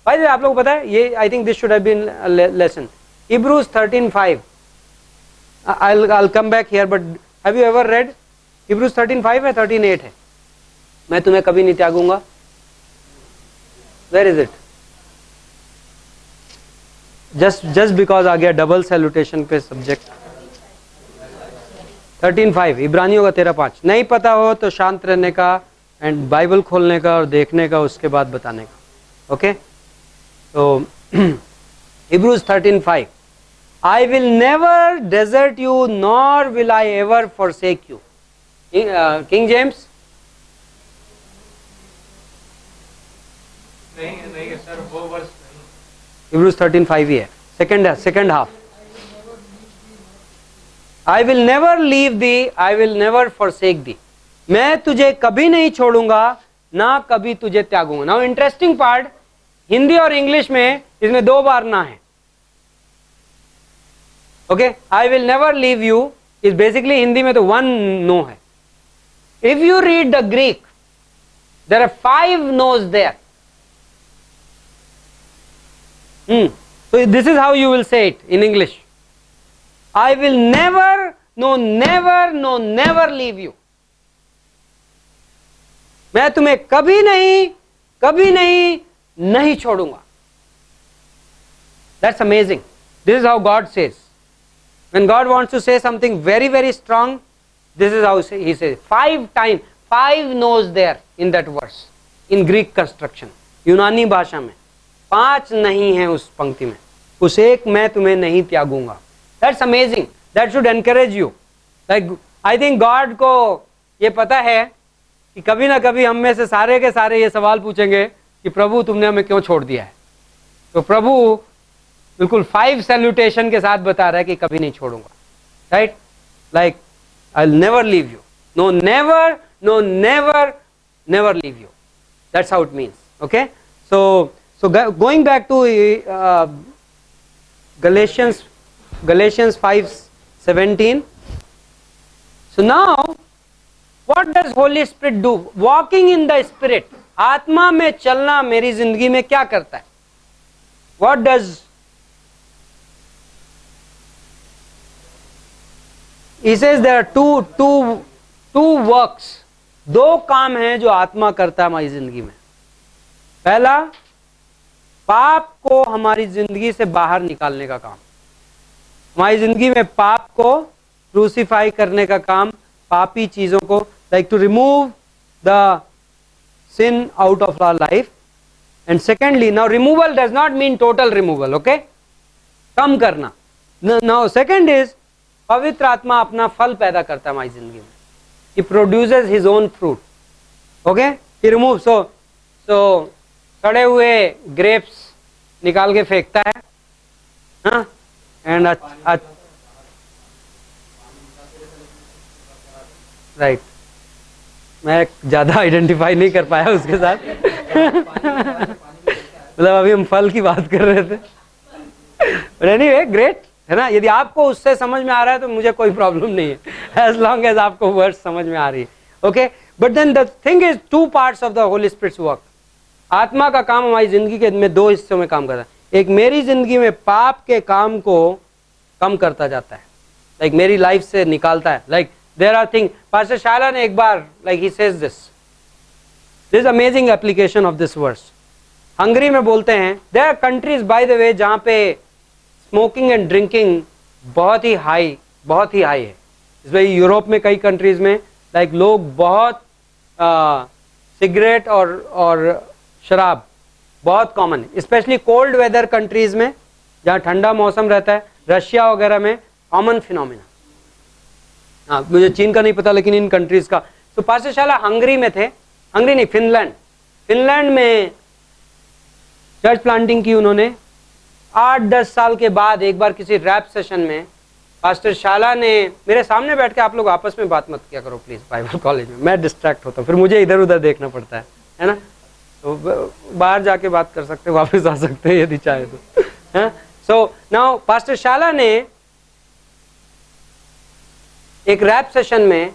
भाई आप लोगों को पता है ये, I think this should have been lesson, Hebrews 13:5। I'll come back here, but have you ever read Hebrews 13:5 है 13:8 है? मैं तुम्हें कभी नहीं त्यागूंगा। Where is it? Just because आ गया डबल सैल्यूटेशन पे सब्जेक्ट। 13:5 इब्रानियों का 13:5। नहीं पता हो तो शांत रहने का एंड बाइबल खोलने का और देखने का, उसके बाद बताने का। ओके, तो Hebrews 13:5, I will never desert you nor will I ever forsake you. King James?
नहीं है सर, वो वर्ष
Hebrews 13:5 ही है, second half. I will never leave thee, I will never forsake thee. मैं तुझे कभी नहीं छोड़ूंगा, ना कभी तुझे त्यागूंगा। नाउ इंटरेस्टिंग पार्ट, हिंदी और इंग्लिश में इसमें दो बार ना है। Okay, I will never leave you is basically, Hindi में तो वन नो है। If you read the Greek, there are 5 noes there. So this is how you will say it in English. I will never leave you. मैं तुम्हें कभी नहीं कभी नहीं छोड़ूंगा। That's amazing. This is how God says. When God wants to say something very, very strong, this is how he says. 5 times, 5 no's there in that verse. In Greek construction, यूनानी भाषा में 5 नहीं है उस पंक्ति में, उस एक मैं तुम्हें नहीं त्यागूंगा। That's amazing. That should encourage you. Like I think God को ये पता है कि कभी ना कभी हम में से सारे के सारे ये सवाल पूछेंगे कि प्रभु तुमने हमें क्यों छोड़ दिया है। तो प्रभु बिल्कुल 5 सैल्यूटेशन के साथ बता रहा है कि कभी नहीं छोड़ूंगा। Right, like I will never leave you, no never, no never, never leave you. That's how it means. Okay, so going back to Galatians 5:17. So now what does Holy Spirit do? Walking in the Spirit, आत्मा में चलना मेरी जिंदगी में क्या करता है? What does he says? There are two works. 2 काम हैं जो आत्मा करता है हमारी जिंदगी में। पहला, पाप को हमारी जिंदगी से बाहर निकालने का काम। हमारी जिंदगी में पाप को क्रूसीफाई करने का काम, पापी चीजों को, like to remove the sin out of our life. And secondly, now removal does not mean total removal, okay? कम करना। Now second is, पवित्र आत्मा अपना फल पैदा करता है हमारी जिंदगी में। He produces his own fruit, okay? He removes, so सड़े हुए grapes निकाल के फेंकता है, हाँ? And राइट, मैं ज्यादा आइडेंटिफाई नहीं कर पाया उसके साथ। मतलब अभी हम फल की बात कर रहे थे। एनीवे, ग्रेट है ना। यदि आपको उससे समझ में आ रहा है तो मुझे कोई प्रॉब्लम नहीं है, एज लॉन्ग एज आपको वर्ड्स समझ में आ रही है। Okay, but then the thing is 2 parts of the holy spirit's work. आत्मा का काम हमारी जिंदगी के में 2 हिस्सों में काम करता है। एक मेरी जिंदगी में पाप के काम को कम करता जाता है, लाइक मेरी लाइफ से निकालता है। Like there are things, Pastor Shala ने एक बार, like he says this is amazing application of this verse. Hungary में बोलते हैं, there are countries by the way जहाँ पे smoking and drinking बहुत ही हाई है। इसलिए यूरोप में कई कंट्रीज में लाइक लोग बहुत सिगरेट और शराब बहुत कॉमन है, स्पेशली कोल्ड वेदर कंट्रीज में जहाँ ठंडा मौसम रहता है। रशिया वगैरह में कॉमन फिनोमिना। हाँ, मुझे चीन का नहीं पता लेकिन इन कंट्रीज का। तो पास्टर शाला हंगरी में थे, हंगरी नहीं, फिनलैंड में चर्च प्लांटिंग की उन्होंने। 8-10 साल के बाद एक बार किसी रैप सेशन में पास्टर शाला ने मेरे सामने बैठ के, आप लोग आपस में बात मत किया करो प्लीज बाइबल कॉलेज में, मैं डिस्ट्रैक्ट होता हूँ, फिर मुझे इधर उधर देखना पड़ता है ना। तो बाहर जाके बात कर सकते, वापस आ सकते हैं यदि चाहे तो। सो नाउ पास्टर शाला ने एक रैप सेशन में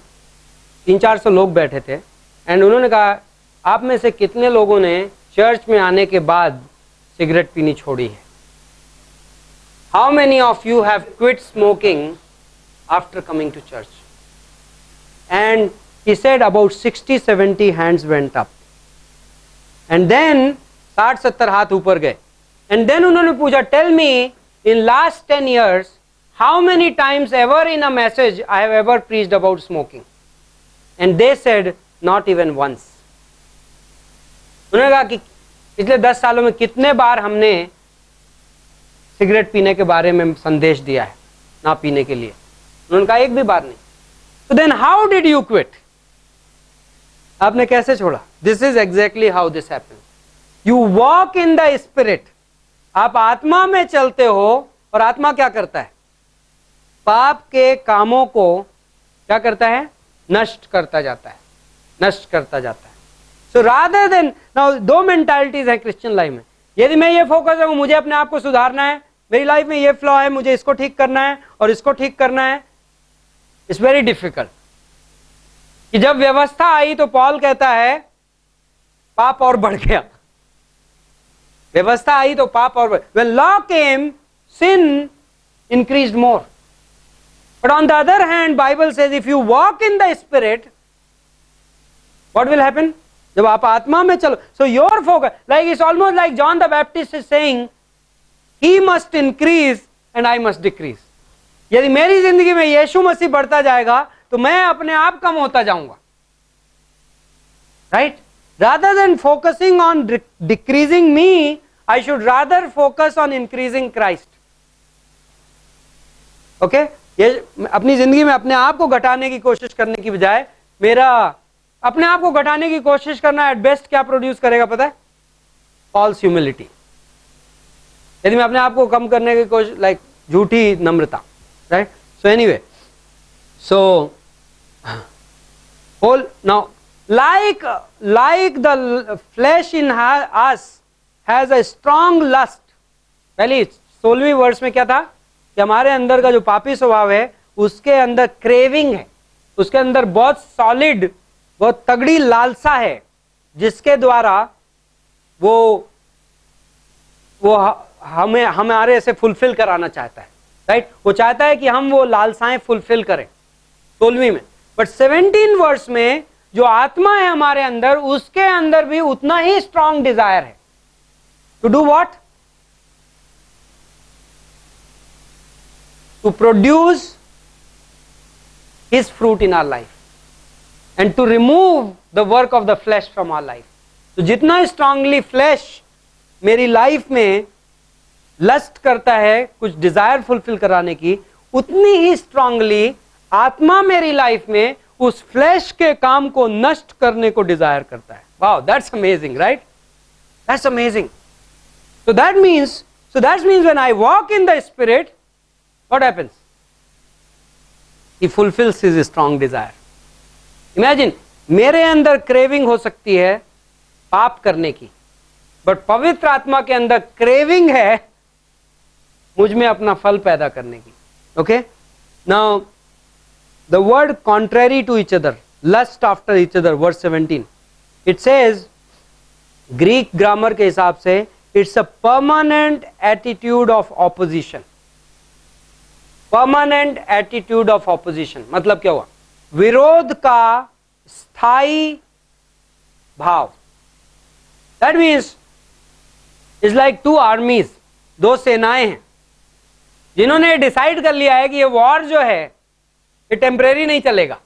300-400 लोग बैठे थे, एंड उन्होंने कहा, आप में से कितने लोगों ने चर्च में आने के बाद सिगरेट पीनी छोड़ी है? How many of you have quit smoking after coming to church? And he said about 60-70 hands went up, and then 60-70 हाथ ऊपर गए। एंड देन उन्होंने पूछा, tell me in last 10 years how many times ever in a message I have ever preached about smoking? And they said not even once. उन्होंने कहा कि पिछले 10 सालों में कितने बार हमने सिगरेट पीने के बारे में संदेश दिया है, ना पीने के लिए। उन्होंने कहा एक भी बार नहीं। So then how did you quit? आपने कैसे छोड़ा? This is exactly how this happens. You walk in the spirit. आप आत्मा में चलते हो और आत्मा क्या करता है? पाप के कामों को क्या करता है? नष्ट करता जाता है, नष्ट करता जाता है। So rather than, now 2 mentalities है क्रिश्चियन लाइफ में। यदि मैं ये फोकस हूं मुझे अपने आप को सुधारना है, मेरी लाइफ में ये फ्लॉ है, मुझे इसको ठीक करना है और इसको ठीक करना है, इट्स वेरी डिफिकल्ट। कि जब व्यवस्था आई तो पॉल कहता है पाप और बढ़ गया। व्यवस्था आई तो पाप और बढ़, when law came sin increased more. But on the other hand, Bible says if you walk in the spirit, what will happen? जब आप आत्मा में चलो, so your focus, like it's almost like John the Baptist is saying he must increase and I must decrease. यदि मेरी जिंदगी में यीशु मसीह बढ़ता जाएगा तो मैं अपने आप कम होता जाऊंगा, right? Rather than focusing on decreasing me, I should rather focus on increasing Christ. Okay, ये अपनी जिंदगी में अपने आप को घटाने की कोशिश करने की बजाय, मेरा अपने आप को घटाने की कोशिश करना एट बेस्ट क्या प्रोड्यूस करेगा पता है? False humility. यदि मैं अपने आप को कम करने की कोशिश, लाइक झूठी नम्रता, right? So anyway, so whole now like the flesh in us has a strong lust। पहली 16वीं वर्ष में क्या था कि हमारे अंदर का जो पापी स्वभाव है उसके अंदर क्रेविंग है, उसके अंदर बहुत सॉलिड, बहुत तगड़ी लालसा है, जिसके द्वारा वो हमें हमारे से फुलफिल कराना चाहता है, राइट? वो चाहता है कि हम वो लालसाएं फुलफिल करें 16वीं में। बट 17 वर्ष में जो आत्मा है हमारे अंदर, उसके अंदर भी उतना ही स्ट्रांग डिजायर है to do what? To produce his fruit in our life and to remove the work of the flesh from our life. तो जितना स्ट्रांगली फ्लैश मेरी लाइफ में लस्ट करता है कुछ डिजायर फुलफिल कराने की, उतनी ही स्ट्रांगली आत्मा मेरी लाइफ में उस फ्लैश के काम को नष्ट करने को डिजायर करता है। Wow, that's amazing, right? That's amazing. So that means when I walk in the spirit, what happens? He fulfils his strong desire. Imagine, मेरे अंदर क्रेविंग हो सकती है पाप करने की, बट पवित्र आत्मा के अंदर क्रेविंग है मुझ में अपना फल पैदा करने की। Okay, now the word contrary to each other, lust after each other, verse 17, it says, Greek grammar के हिसाब से it's a permanent attitude of opposition। permanent attitude of opposition मतलब क्या हुआ? विरोध का स्थायी भाव। that means it's like two armies, दो सेनाएं हैं जिन्होंने डिसाइड कर लिया है कि ये वॉर जो है ये टेम्परेरी नहीं चलेगा,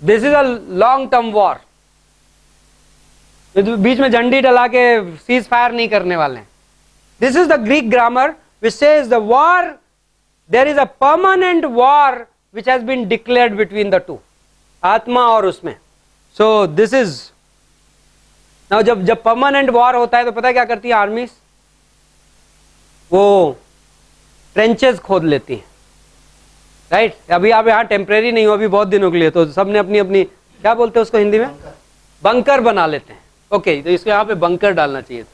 this is a long term war. बीच में झंडी डला के सीज फायर नहीं करने वाले हैं। This is the Greek grammar which says the war, there is a permanent war which has been declared between the two, आत्मा और उसमें। सो दिस इज नाउ, जब परमानेंट वॉर होता है तो पता है क्या करती है आर्मीज? वो ट्रेंचेस खोद लेती हैं, राइट? अभी आप यहाँ टेम्परेरी नहीं हो, अभी बहुत दिनों के लिए, तो सबने अपनी अपनी, क्या बोलते हैं उसको हिंदी में, बंकर बना लेते हैं। ओके, तो इसको यहाँ पे बंकर डालना चाहिए था।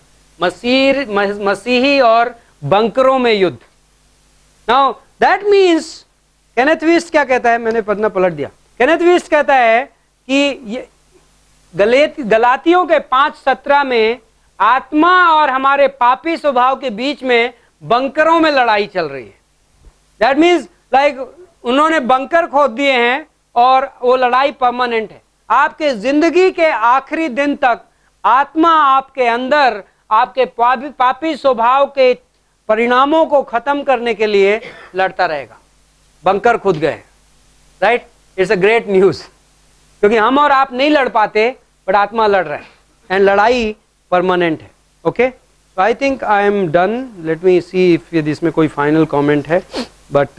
मसीही और बंकरों में युद्ध। Now that means, Kenneth west क्या कहता है, मैंने पढ़ना पलट दिया। केनेथ वीस्ट कहता है कि ये गलातियों के 5:17 में आत्मा और हमारे पापी स्वभाव के बीच में बंकरों में लड़ाई चल रही है। दैट मीन्स लाइक उन्होंने बंकर खोद दिए हैं और वो लड़ाई परमानेंट है। आपके जिंदगी के आखिरी दिन तक आत्मा आपके अंदर आपके पापी स्वभाव के परिणामों को खत्म करने के लिए लड़ता रहेगा। बंकर खुद गए, right? It's a great news, क्योंकि हम और आप नहीं लड़ पाते, बट आत्मा लड़ रहा है एंड लड़ाई परमानेंट है। Okay, so I think I am done. Let me see if इसमें कोई फाइनल कमेंट है, but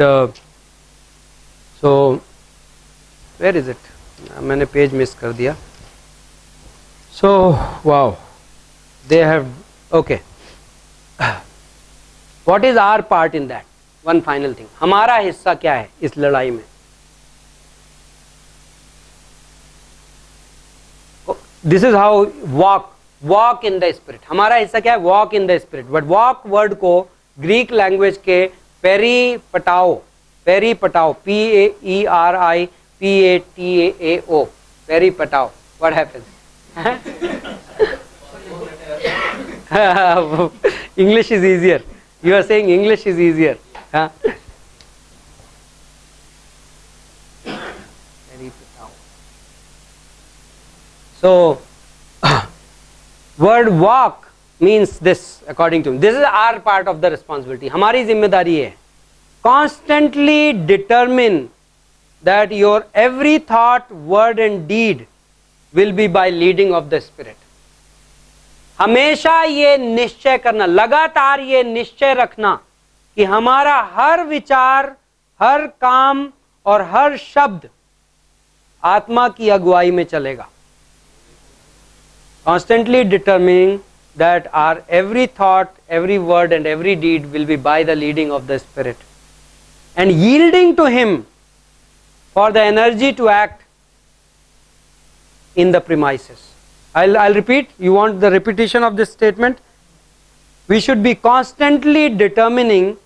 so where is it? मैंने पेज मिस कर दिया। So wow, they have, okay, what is our part in that? One final thing, हमारा हिस्सा क्या है इस लड़ाई में? This is how walk in the spirit. हमारा हिस्सा क्या है? Walk in the spirit. But walk word को ग्रीक लैंग्वेज के peripatao, PERIPATAO, peripatao, what happens? English is easier. You are saying English is easier. Huh? So word walk means this, according to him. This is our part of the responsibility. हमारी जिम्मेदारी है constantly determine that your every thought, word and deed will be by leading of the Spirit. हमेशा ये निश्चय करना, लगातार ये निश्चय रखना कि हमारा हर विचार, हर काम और हर शब्द आत्मा की अगुवाई में चलेगा. Constantly determining that our every thought, every word and every deed will be by the leading of the Spirit, and yielding to Him for the energy to act in the premises. I'll repeat. You want the repetition of this statement? We should be constantly determining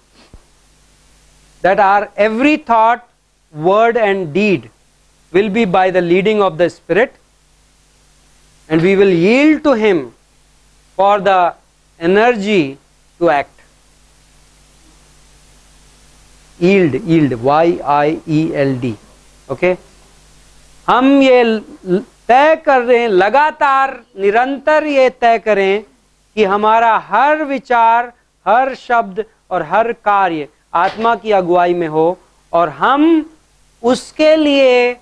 that our every thought, word and deed will be by the leading of the Spirit, and we will yield to Him for the energy to act. Yield, Y-I-E-L-D. Okay? हम ये तय कर रहे हैं, लगातार निरंतर ये तय करें कि हमारा हर विचार, हर शब्द और हर कार्य आत्मा की अगुवाई में हो, और हम उसके लिए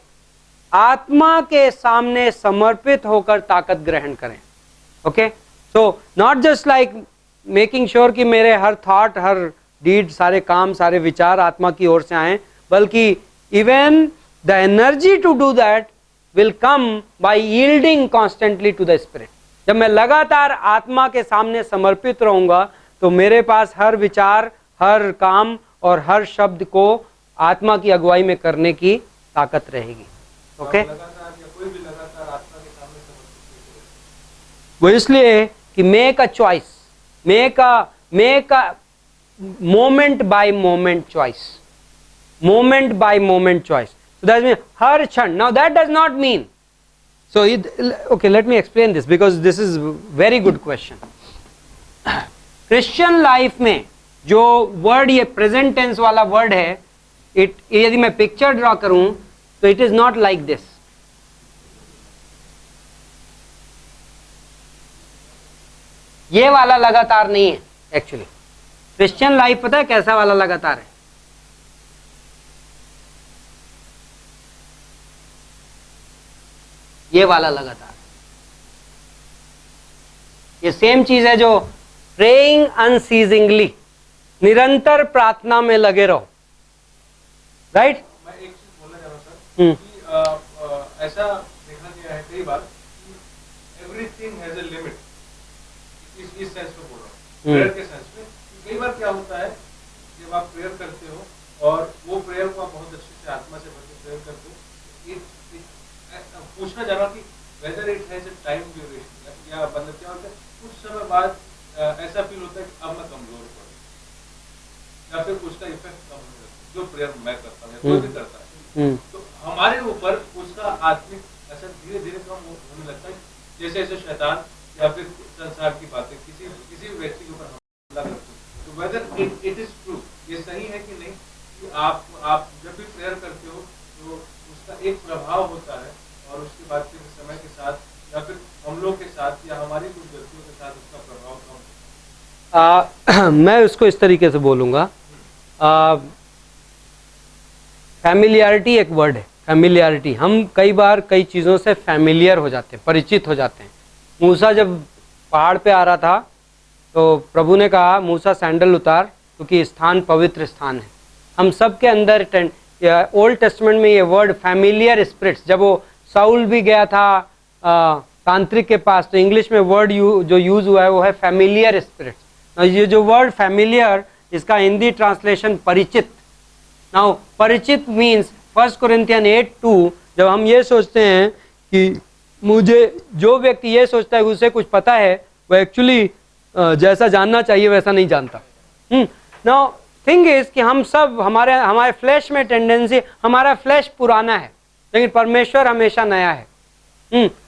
आत्मा के सामने समर्पित होकर ताकत ग्रहण करें. Okay, so not just like making sure कि मेरे हर थॉट, हर डीड, सारे काम, सारे विचार आत्मा की ओर से आए, बल्कि even the energy to do that will come by yielding constantly to the spirit. जब मैं लगातार आत्मा के सामने समर्पित रहूंगा तो मेरे पास हर विचार, हर काम और हर शब्द को आत्मा की अगुवाई में करने की ताकत रहेगी. ओके,
लगातार या कोई भी लगातार आत्मा के सामने समर्पित.
वो इसलिए कि make a choice, make a moment bye moment choice, moment bye moment choice. So that means हर क्षण. Now that does not mean, so okay, let me explain this because this is very good question. Christian life में जो word, ये present tense वाला word है, यदि मैं picture draw करूं तो it is not like this. ये वाला लगातार नहीं है. एक्चुअली क्रिश्चियन लाइफ पता है कैसा वाला लगातार है? ये वाला लगातार. ये सेम चीज है जो प्रेइंग अनसीजिंगली, निरंतर प्रार्थना में लगे रहो. राइट?
मैं एक चीज बोलना चाह रहा हूँ सर कि ऐसा देखा गया है कई बार कि एवरीथिंग हैज अ लिमिट. इस सेंस में बोल रहा हूँ, प्रेयर के सेंस में. कई बार क्या होता है जब आप प्रेयर करते हो और वो प्रेयर को आप बहुत अच्छे से आत्मा से भर के प्रेयर करते हो, पूछना चाह रहा हूँ कि whether it has a time duration, या मतलब क्या होता है कुछ समय बाद ऐसा फील होता है कि अब मैं कमजोर पड़ गया, या फिर उसका इफेक्ट कम हो जाता है जो प्रेयर मैं करता हूँ या कोई भी करता है. तो हमारे ऊपर उसका आत्मिक असर धीरे धीरे कम होने लगता है, जैसे जैसे शैतान या फिर संसार की बातें किसी व्यक्ति के ऊपर हमला करते हैं. तो वेदर इट इज ट्रू, ये सही है कि नहीं कि आप जब भी प्रेयर करते हो तो उसका एक प्रभाव होता है और उसके बाद फिर समय के साथ या फिर हम लोग के साथ या हमारी कुछ गलतियों के साथ उसका प्रभाव कम होता है.
मैं उसको इस तरीके से बोलूँगा, फैमिलियरिटी एक वर्ड है. फैमिलियरिटी, हम कई बार कई चीज़ों से फैमिलियर हो जाते हैं, परिचित हो जाते हैं. मूसा जब पहाड़ पे आ रहा था तो प्रभु ने कहा मूसा सैंडल उतार क्योंकि स्थान पवित्र स्थान है. हम सब के अंदर ओल्ड टेस्टमेंट में ये वर्ड फैमिलियर स्पिरिट्स, जब वो साउल भी गया था तांत्रिक के पास तो इंग्लिश में वर्ड जो यूज हुआ है वो है फैमिलियर स्पिरिट्स. ये जो वर्ड फैमिलियर, इसका हिंदी ट्रांसलेशन परिचित. नाउ परिचित मीन्स 1 कोरिन्थियन 8:2. जब हम ये सोचते हैं कि मुझे, जो व्यक्ति ये सोचता है उसे कुछ पता है, वो एक्चुअली जैसा जानना चाहिए वैसा नहीं जानता. नाउ थिंग इज कि हम सब हमारे फ्लैश में टेंडेंसी, हमारा फ्लैश पुराना है लेकिन परमेश्वर हमेशा नया है.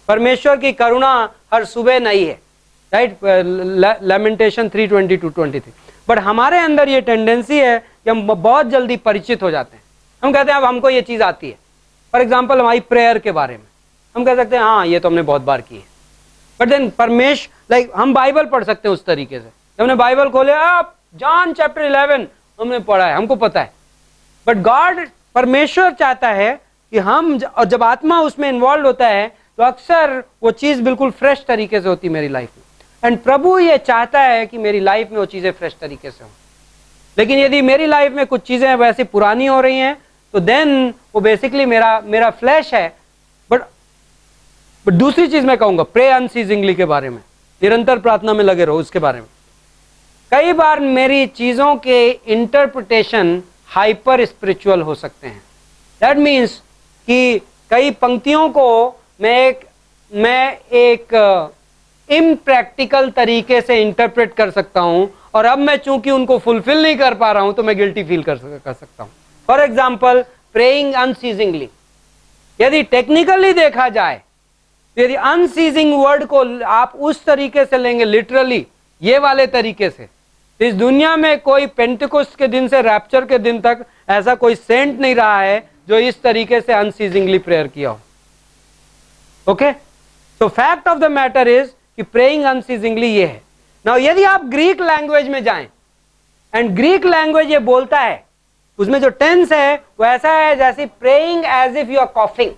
परमेश्वर की करुणा हर सुबह नई है. राइट? लैमेंटेशन 3:22-23. बट हमारे अंदर ये टेंडेंसी है कि हम बहुत जल्दी परिचित हो जाते हैं. हम कहते हैं अब हमको ये चीज़ आती है. फॉर एग्जाम्पल हमारी प्रेयर के बारे में, हम कह सकते हैं हाँ ये तो हमने बहुत बार की है, बट देन लाइक हम बाइबल पढ़ सकते हैं उस तरीके से, हमने बाइबल खोले, आप जॉन चैप्टर 11 हमने पढ़ा है, हमको पता है, बट गॉड परमेश्वर चाहता है कि हम और जब आत्मा उसमें इन्वॉल्व होता है तो अक्सर वो चीज बिल्कुल फ्रेश तरीके से होती है मेरी लाइफ में, एंड प्रभु ये चाहता है कि मेरी लाइफ में वो चीजें फ्रेश तरीके से हो। लेकिन यदि मेरी लाइफ में कुछ चीजें वैसी पुरानी हो रही हैं तो देन वो बेसिकली मेरा फ्लैश है। बट दूसरी चीज मैं कहूंगा, प्रे अनसीजिंगली के बारे में, निरंतर प्रार्थना में लगे रहो उसके बारे में। कई बार मेरी चीजों के इंटरप्रिटेशन हाइपर स्पिरिचुअल हो सकते हैं। दैट मीन्स कि कई पंक्तियों को मैं एक इम्प्रैक्टिकल तरीके से इंटरप्रेट कर सकता हूं, और अब मैं चूंकि उनको फुलफिल नहीं कर पा रहा हूं तो मैं गिल्टी फील कर सकता हूं। फॉर एग्जाम्पल, प्रेइंग अनसीजिंगली, यदि टेक्निकली देखा जाए, यदि अनसीजिंग वर्ड को आप उस तरीके से लेंगे, लिटरली ये वाले तरीके से, इस दुनिया में कोई पेंटिकोस्ट के दिन से रैप्चर के दिन तक ऐसा कोई सेंट नहीं रहा है जो इस तरीके से अनसीजिंगली प्रेयर किया हो। Okay, so fact of the matter is कि प्रेइंग अनसीजिंगली ये है। नाउ यदि आप ग्रीक लैंग्वेज में जाएं, एंड ग्रीक लैंग्वेज ये बोलता है, उसमें जो टेंस है वो ऐसा है जैसे praying as if you are coughing.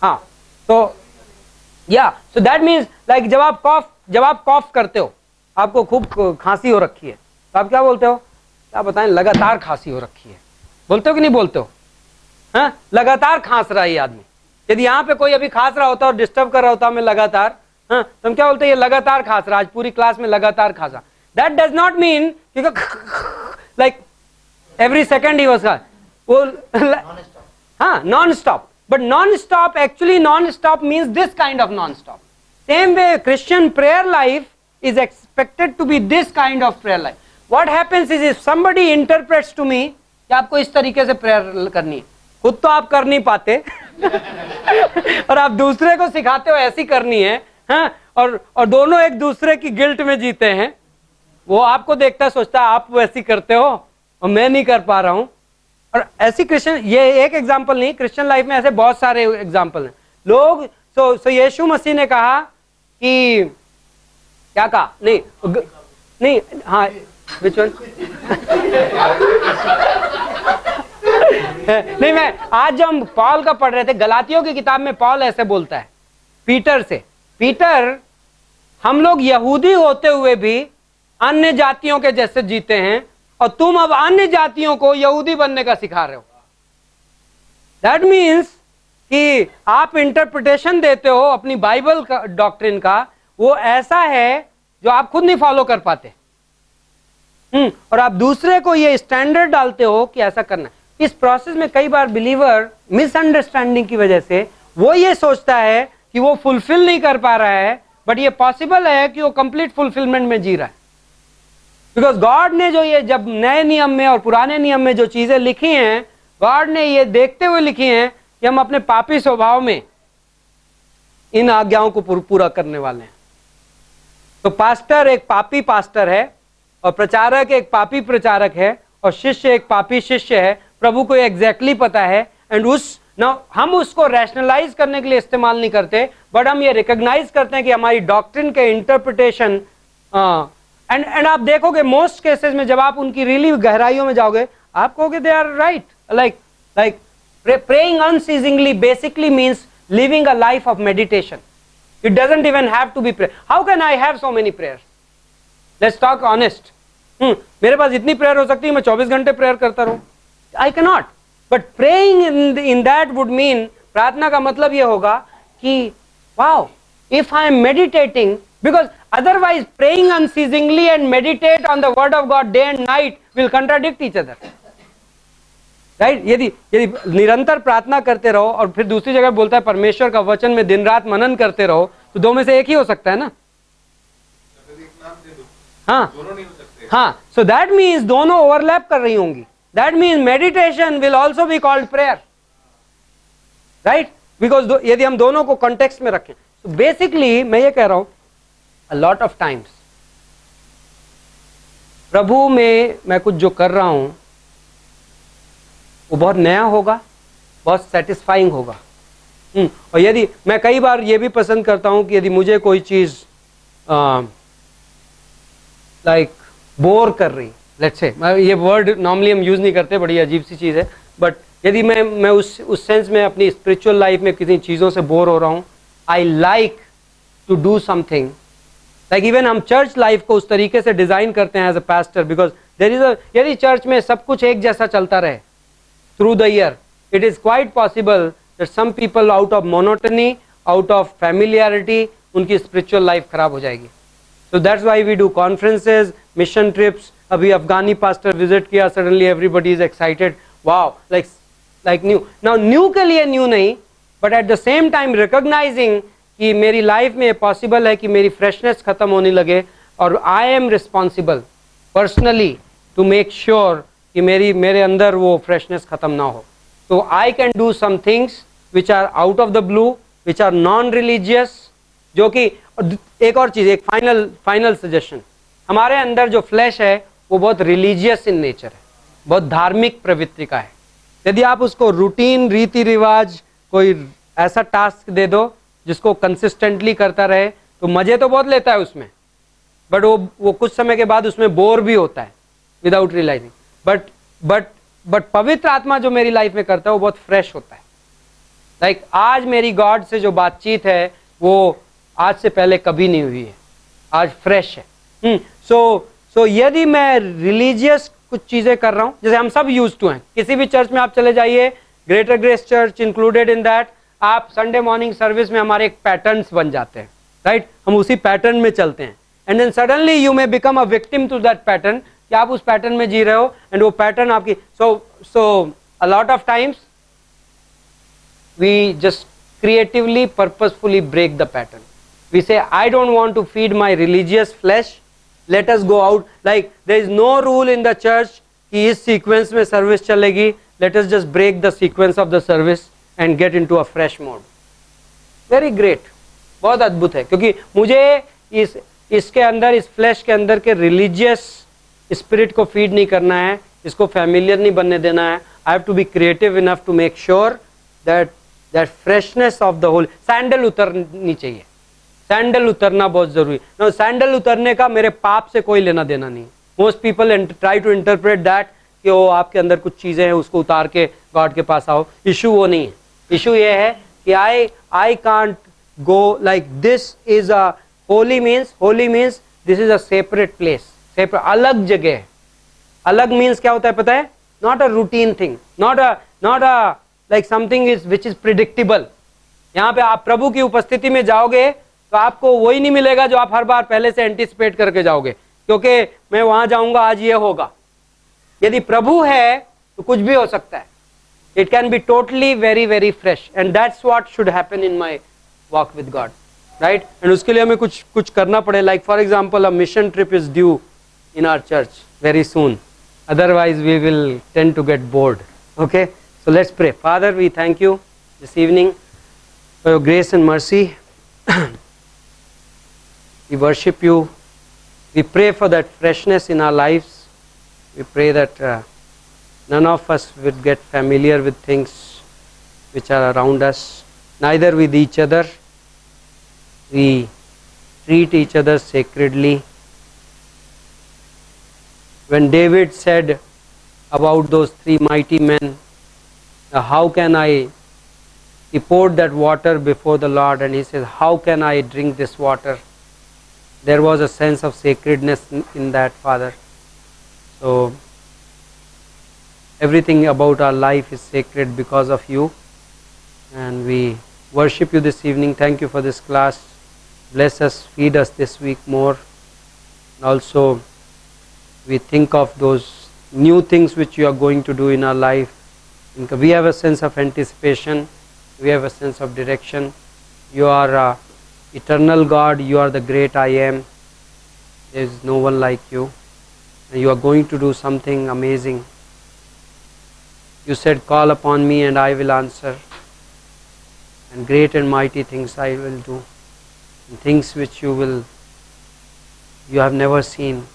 हाँ, तो या सो दैट मीन्स लाइक जब आप कॉफ करते हो, आपको खूब खांसी हो रखी है, तो आप क्या बोलते हो? क्या बताएं, लगातार खांसी हो रखी है, बोलते हो कि नहीं बोलते हो? हाँ, लगातार खांस रहा है ये आदमी। यदि यहाँ पे कोई अभी खांस रहा होता और डिस्टर्ब कर रहा होता हमें लगातार, हाँ, तो हम क्या बोलते हैं? ये लगातार खांस रहा, आज पूरी क्लास में लगातार खांसा। That does not mean like every second he was वो, हाँ, non stop. But non stop, actually non stop means this kind of non stop. Same way Christian prayer life is expected to be this kind of prayer life. What happens is if somebody interprets to me कि आपको इस तरीके से prayer करनी है, खुद तो आप कर नहीं पाते और आप दूसरे को सिखाते हो ऐसी करनी है, हाँ, और दोनों एक दूसरे की गिल्ट में जीते हैं। वो आपको देखता है, सोचता है आप वैसी करते हो और मैं नहीं कर पा रहा हूं। और ऐसी क्रिश्चियन, ये एक एग्जाम्पल नहीं, क्रिश्चियन लाइफ में ऐसे बहुत सारे एग्जाम्पल हैं। लोग सो यीशु मसीह ने कहा कि क्या कहा? नहीं, हाँ, which one? नहीं, मैं आज जो हम पॉल का पढ़ रहे थे, गलातियों की किताब में पॉल ऐसे बोलता है पीटर से, पीटर, हम लोग यहूदी होते हुए भी अन्य जातियों के जैसे जीते हैं और तुम अब अन्य जातियों को यहूदी बनने का सिखा रहे हो। दैट मीन्स कि आप इंटरप्रिटेशन देते हो अपनी बाइबल का, डॉक्ट्रिन का, वो ऐसा है जो आप खुद नहीं फॉलो कर पाते, और आप दूसरे को ये स्टैंडर्ड डालते हो कि ऐसा करना है। इस प्रोसेस में कई बार बिलीवर मिसअंडरस्टैंडिंग की वजह से वो ये सोचता है कि वो फुलफिल नहीं कर पा रहा है, बट ये पॉसिबल है कि वो कंप्लीट फुलफिलमेंट में जी रहा है। बिकॉज गॉड ने जो ये जब नए नियम में और पुराने नियम में जो चीजें लिखी हैं, गॉड ने ये देखते हुए लिखी हैं कि हम अपने पापी स्वभाव में इन आज्ञाओं को पूरा करने वाले हैं। तो पास्टर एक पापी पास्टर है, और प्रचारक एक पापी प्रचारक है, और शिष्य एक पापी शिष्य है। प्रभु को एग्जैक्टली पता है, एंड हम उसको रैशनलाइज करने के लिए इस्तेमाल नहीं करते, बट हम ये रिकॉग्नाइज करते हैं कि हमारी डॉक्ट्रिन के इंटरप्रिटेशन, एंड आप देखोगे मोस्ट केसेस में जब आप उनकी रियली गहराइयों में जाओगे, आप कहोगे they are right. Like praying unceasingly basically means living a life of meditation. It doesn't even have to be prayer. How can I have so many prayers? Let's talk honest. मेरे पास इतनी prayer हो सकती है, मैं 24 घंटे prayer करता रहूं? I cannot. But praying in that would mean, प्रार्थना का मतलब ये होगा कि wow, if I am meditating, because otherwise praying unceasingly and meditate on the word of God day and night will contradict each other. Right? यदि निरंतर प्रार्थना करते रहो और फिर दूसरी जगह बोलता है परमेश्वर का वचन में दिन रात मनन करते रहो, तो दो में से एक ही हो सकता है ना? हाँ,
दोनों नहीं हो सकते।
हाँ, सो दैट मीन्स दोनों ओवरलैप कर रही होंगी। That means meditation will also be called prayer, right? Because यदि हम दोनों को कॉन्टेक्स्ट में रखें, तो बेसिकली मैं ये कह रहा हूं, अ लॉट ऑफ टाइम्स प्रभु में मैं कुछ जो कर रहा हूं वो बहुत नया होगा, बहुत सेटिस्फाइंग होगा, और यदि मैं कई बार ये भी पसंद करता हूँ कि यदि मुझे कोई चीज़ लाइक बोर कर रही, लेट्स से, ये वर्ड नॉर्मली हम यूज़ नहीं करते, बड़ी अजीब सी चीज़ है, बट यदि मैं उस सेंस में अपनी स्पिरिचुअल लाइफ में किसी चीज़ों से बोर हो रहा हूँ, I like to do something, like even हम चर्च लाइफ को उस तरीके से डिज़ाइन करते हैं as a pastor, because there is यदि चर्च में सब कुछ एक जैसा चलता रहे through the year, it is quite possible that some people out of monotony, out of familiarity, उनकी स्पिरिचुअल लाइफ खराब हो जाएगी. So that's why we do conferences, mission trips. अभी अफगानी पास्टर विजिट किया, suddenly everybody is excited. Wow, like new. Now new के लिए new नहीं, but at the same time recognizing कि मेरी लाइफ में पॉसिबल है कि मेरी फ्रेशनेस खत्म होने लगे, और I am responsible personally to make sure कि मेरे अंदर वो फ्रेशनेस खत्म ना हो. तो I can do some things which are out of the blue, which are non religious, जो कि एक और चीज़, एक फाइनल सजेशन, हमारे अंदर जो फ्लैश है वो बहुत रिलीजियस इन नेचर है, बहुत धार्मिक प्रवृत्ति का है. यदि आप उसको रूटीन, रीति रिवाज, कोई ऐसा टास्क दे दो जिसको कंसिस्टेंटली करता रहे, तो मज़े तो बहुत लेता है उसमें, बट वो कुछ समय के बाद उसमें बोर भी होता है विदाउट रियलाइजिंग. बट पवित्र आत्मा जो मेरी लाइफ में करता है वो बहुत फ्रेश होता है. लाइक आज मेरी गॉड से जो बातचीत है वो आज से पहले कभी नहीं हुई है, आज फ्रेश है. सो यदि मैं रिलीजियस कुछ चीज़ें कर रहा हूँ, जैसे हम सब यूज टू हैं, किसी भी चर्च में आप चले जाइए, greater grace church included in that, आप संडे मॉर्निंग सर्विस में हमारे एक पैटर्न्स बन जाते हैं, राइट? हम उसी पैटर्न में चलते हैं, and then suddenly you may become a victim to that pattern, कि आप उस पैटर्न में जी रहे हो, एंड वो पैटर्न आपकी, so a lot of times we just creatively, purposefully break the pattern. We say, I don't want to feed my religious flesh, let us go out. Like there is no rule in the church कि इस sequence में service चलेगी, let us just break the sequence of the service and get into a fresh mode. Very great, बहुत अद्भुत है, क्योंकि मुझे इसके अंदर, इस फ्लैश के अंदर के रिलीजियस स्पिरिट को फीड नहीं करना है, इसको फैमिलियर नहीं बनने देना है. I have to be creative enough to make sure that freshness of the whole, sandal उतरनी चाहिए, सैंडल उतरना बहुत जरूरी. नो, सैंडल उतरने का मेरे पाप से कोई लेना देना नहीं. Most people try to interpret that कि वो आपके अंदर कुछ चीजें हैं, उसको उतार के गॉड के पास आओ. इशू वो नहीं है. इशू ये है कि I can't go like this. Is a Holi means this is a separate place, separate, अलग जगह. अलग मीन्स क्या होता है पता है? Not a routine thing, not a like something is which is predictable. यहाँ पे आप प्रभु की उपस्थिति में जाओगे तो आपको वही नहीं मिलेगा जो आप हर बार पहले से एंटिसिपेट करके जाओगे, क्योंकि मैं वहां जाऊंगा, आज ये होगा. यदि प्रभु है तो कुछ भी हो सकता है. It can be totally very very fresh, and that's what should happen in my walk with God, right? And उसके लिए हमें कुछ करना पड़े. Like for example, a mission trip is due in our church very soon. Otherwise, we will tend to get bored. Okay? So let's pray. Father, we thank you this evening for your grace and mercy. We worship you. We pray for that freshness in our lives. We pray that none of us would get familiar with things which are around us, neither with each other. We treat each other sacredly. When David said about those three mighty men, how can I, he poured that water before the Lord, and he says, how can I drink this water? There was a sense of sacredness in that, Father. So everything about our life is sacred because of you, and we worship you this evening. Thank you for this class. Bless us, feed us this week more. Also, we think of those new things which you are going to do in our life. We have a sense of anticipation, we have a sense of direction. You are eternal God, you are the great I am. There is no one like you, and you are going to do something amazing. You said, call upon me and I will answer, and great and mighty things I will do, and things which you have never seen.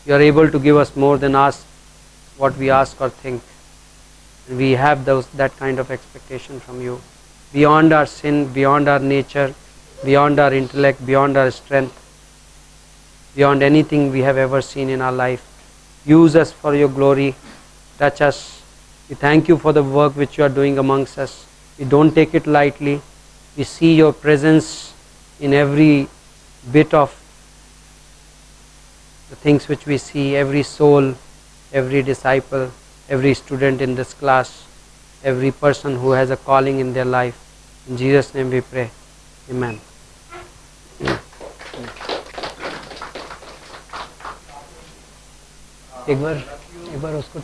You are able to give us more than what we ask or think. We have that kind of expectation from you. Beyond our sin, beyond our nature, beyond our intellect, beyond our strength, beyond anything we have ever seen in our life. Use us for your glory. Touch us. We thank you for the work which you are doing amongst us. We don't take it lightly. We see your presence in every bit of the things which we see, every soul, every disciple, every student in this class, every person who has a calling in their life. In Jesus' name we pray. Amen. एक बार उसको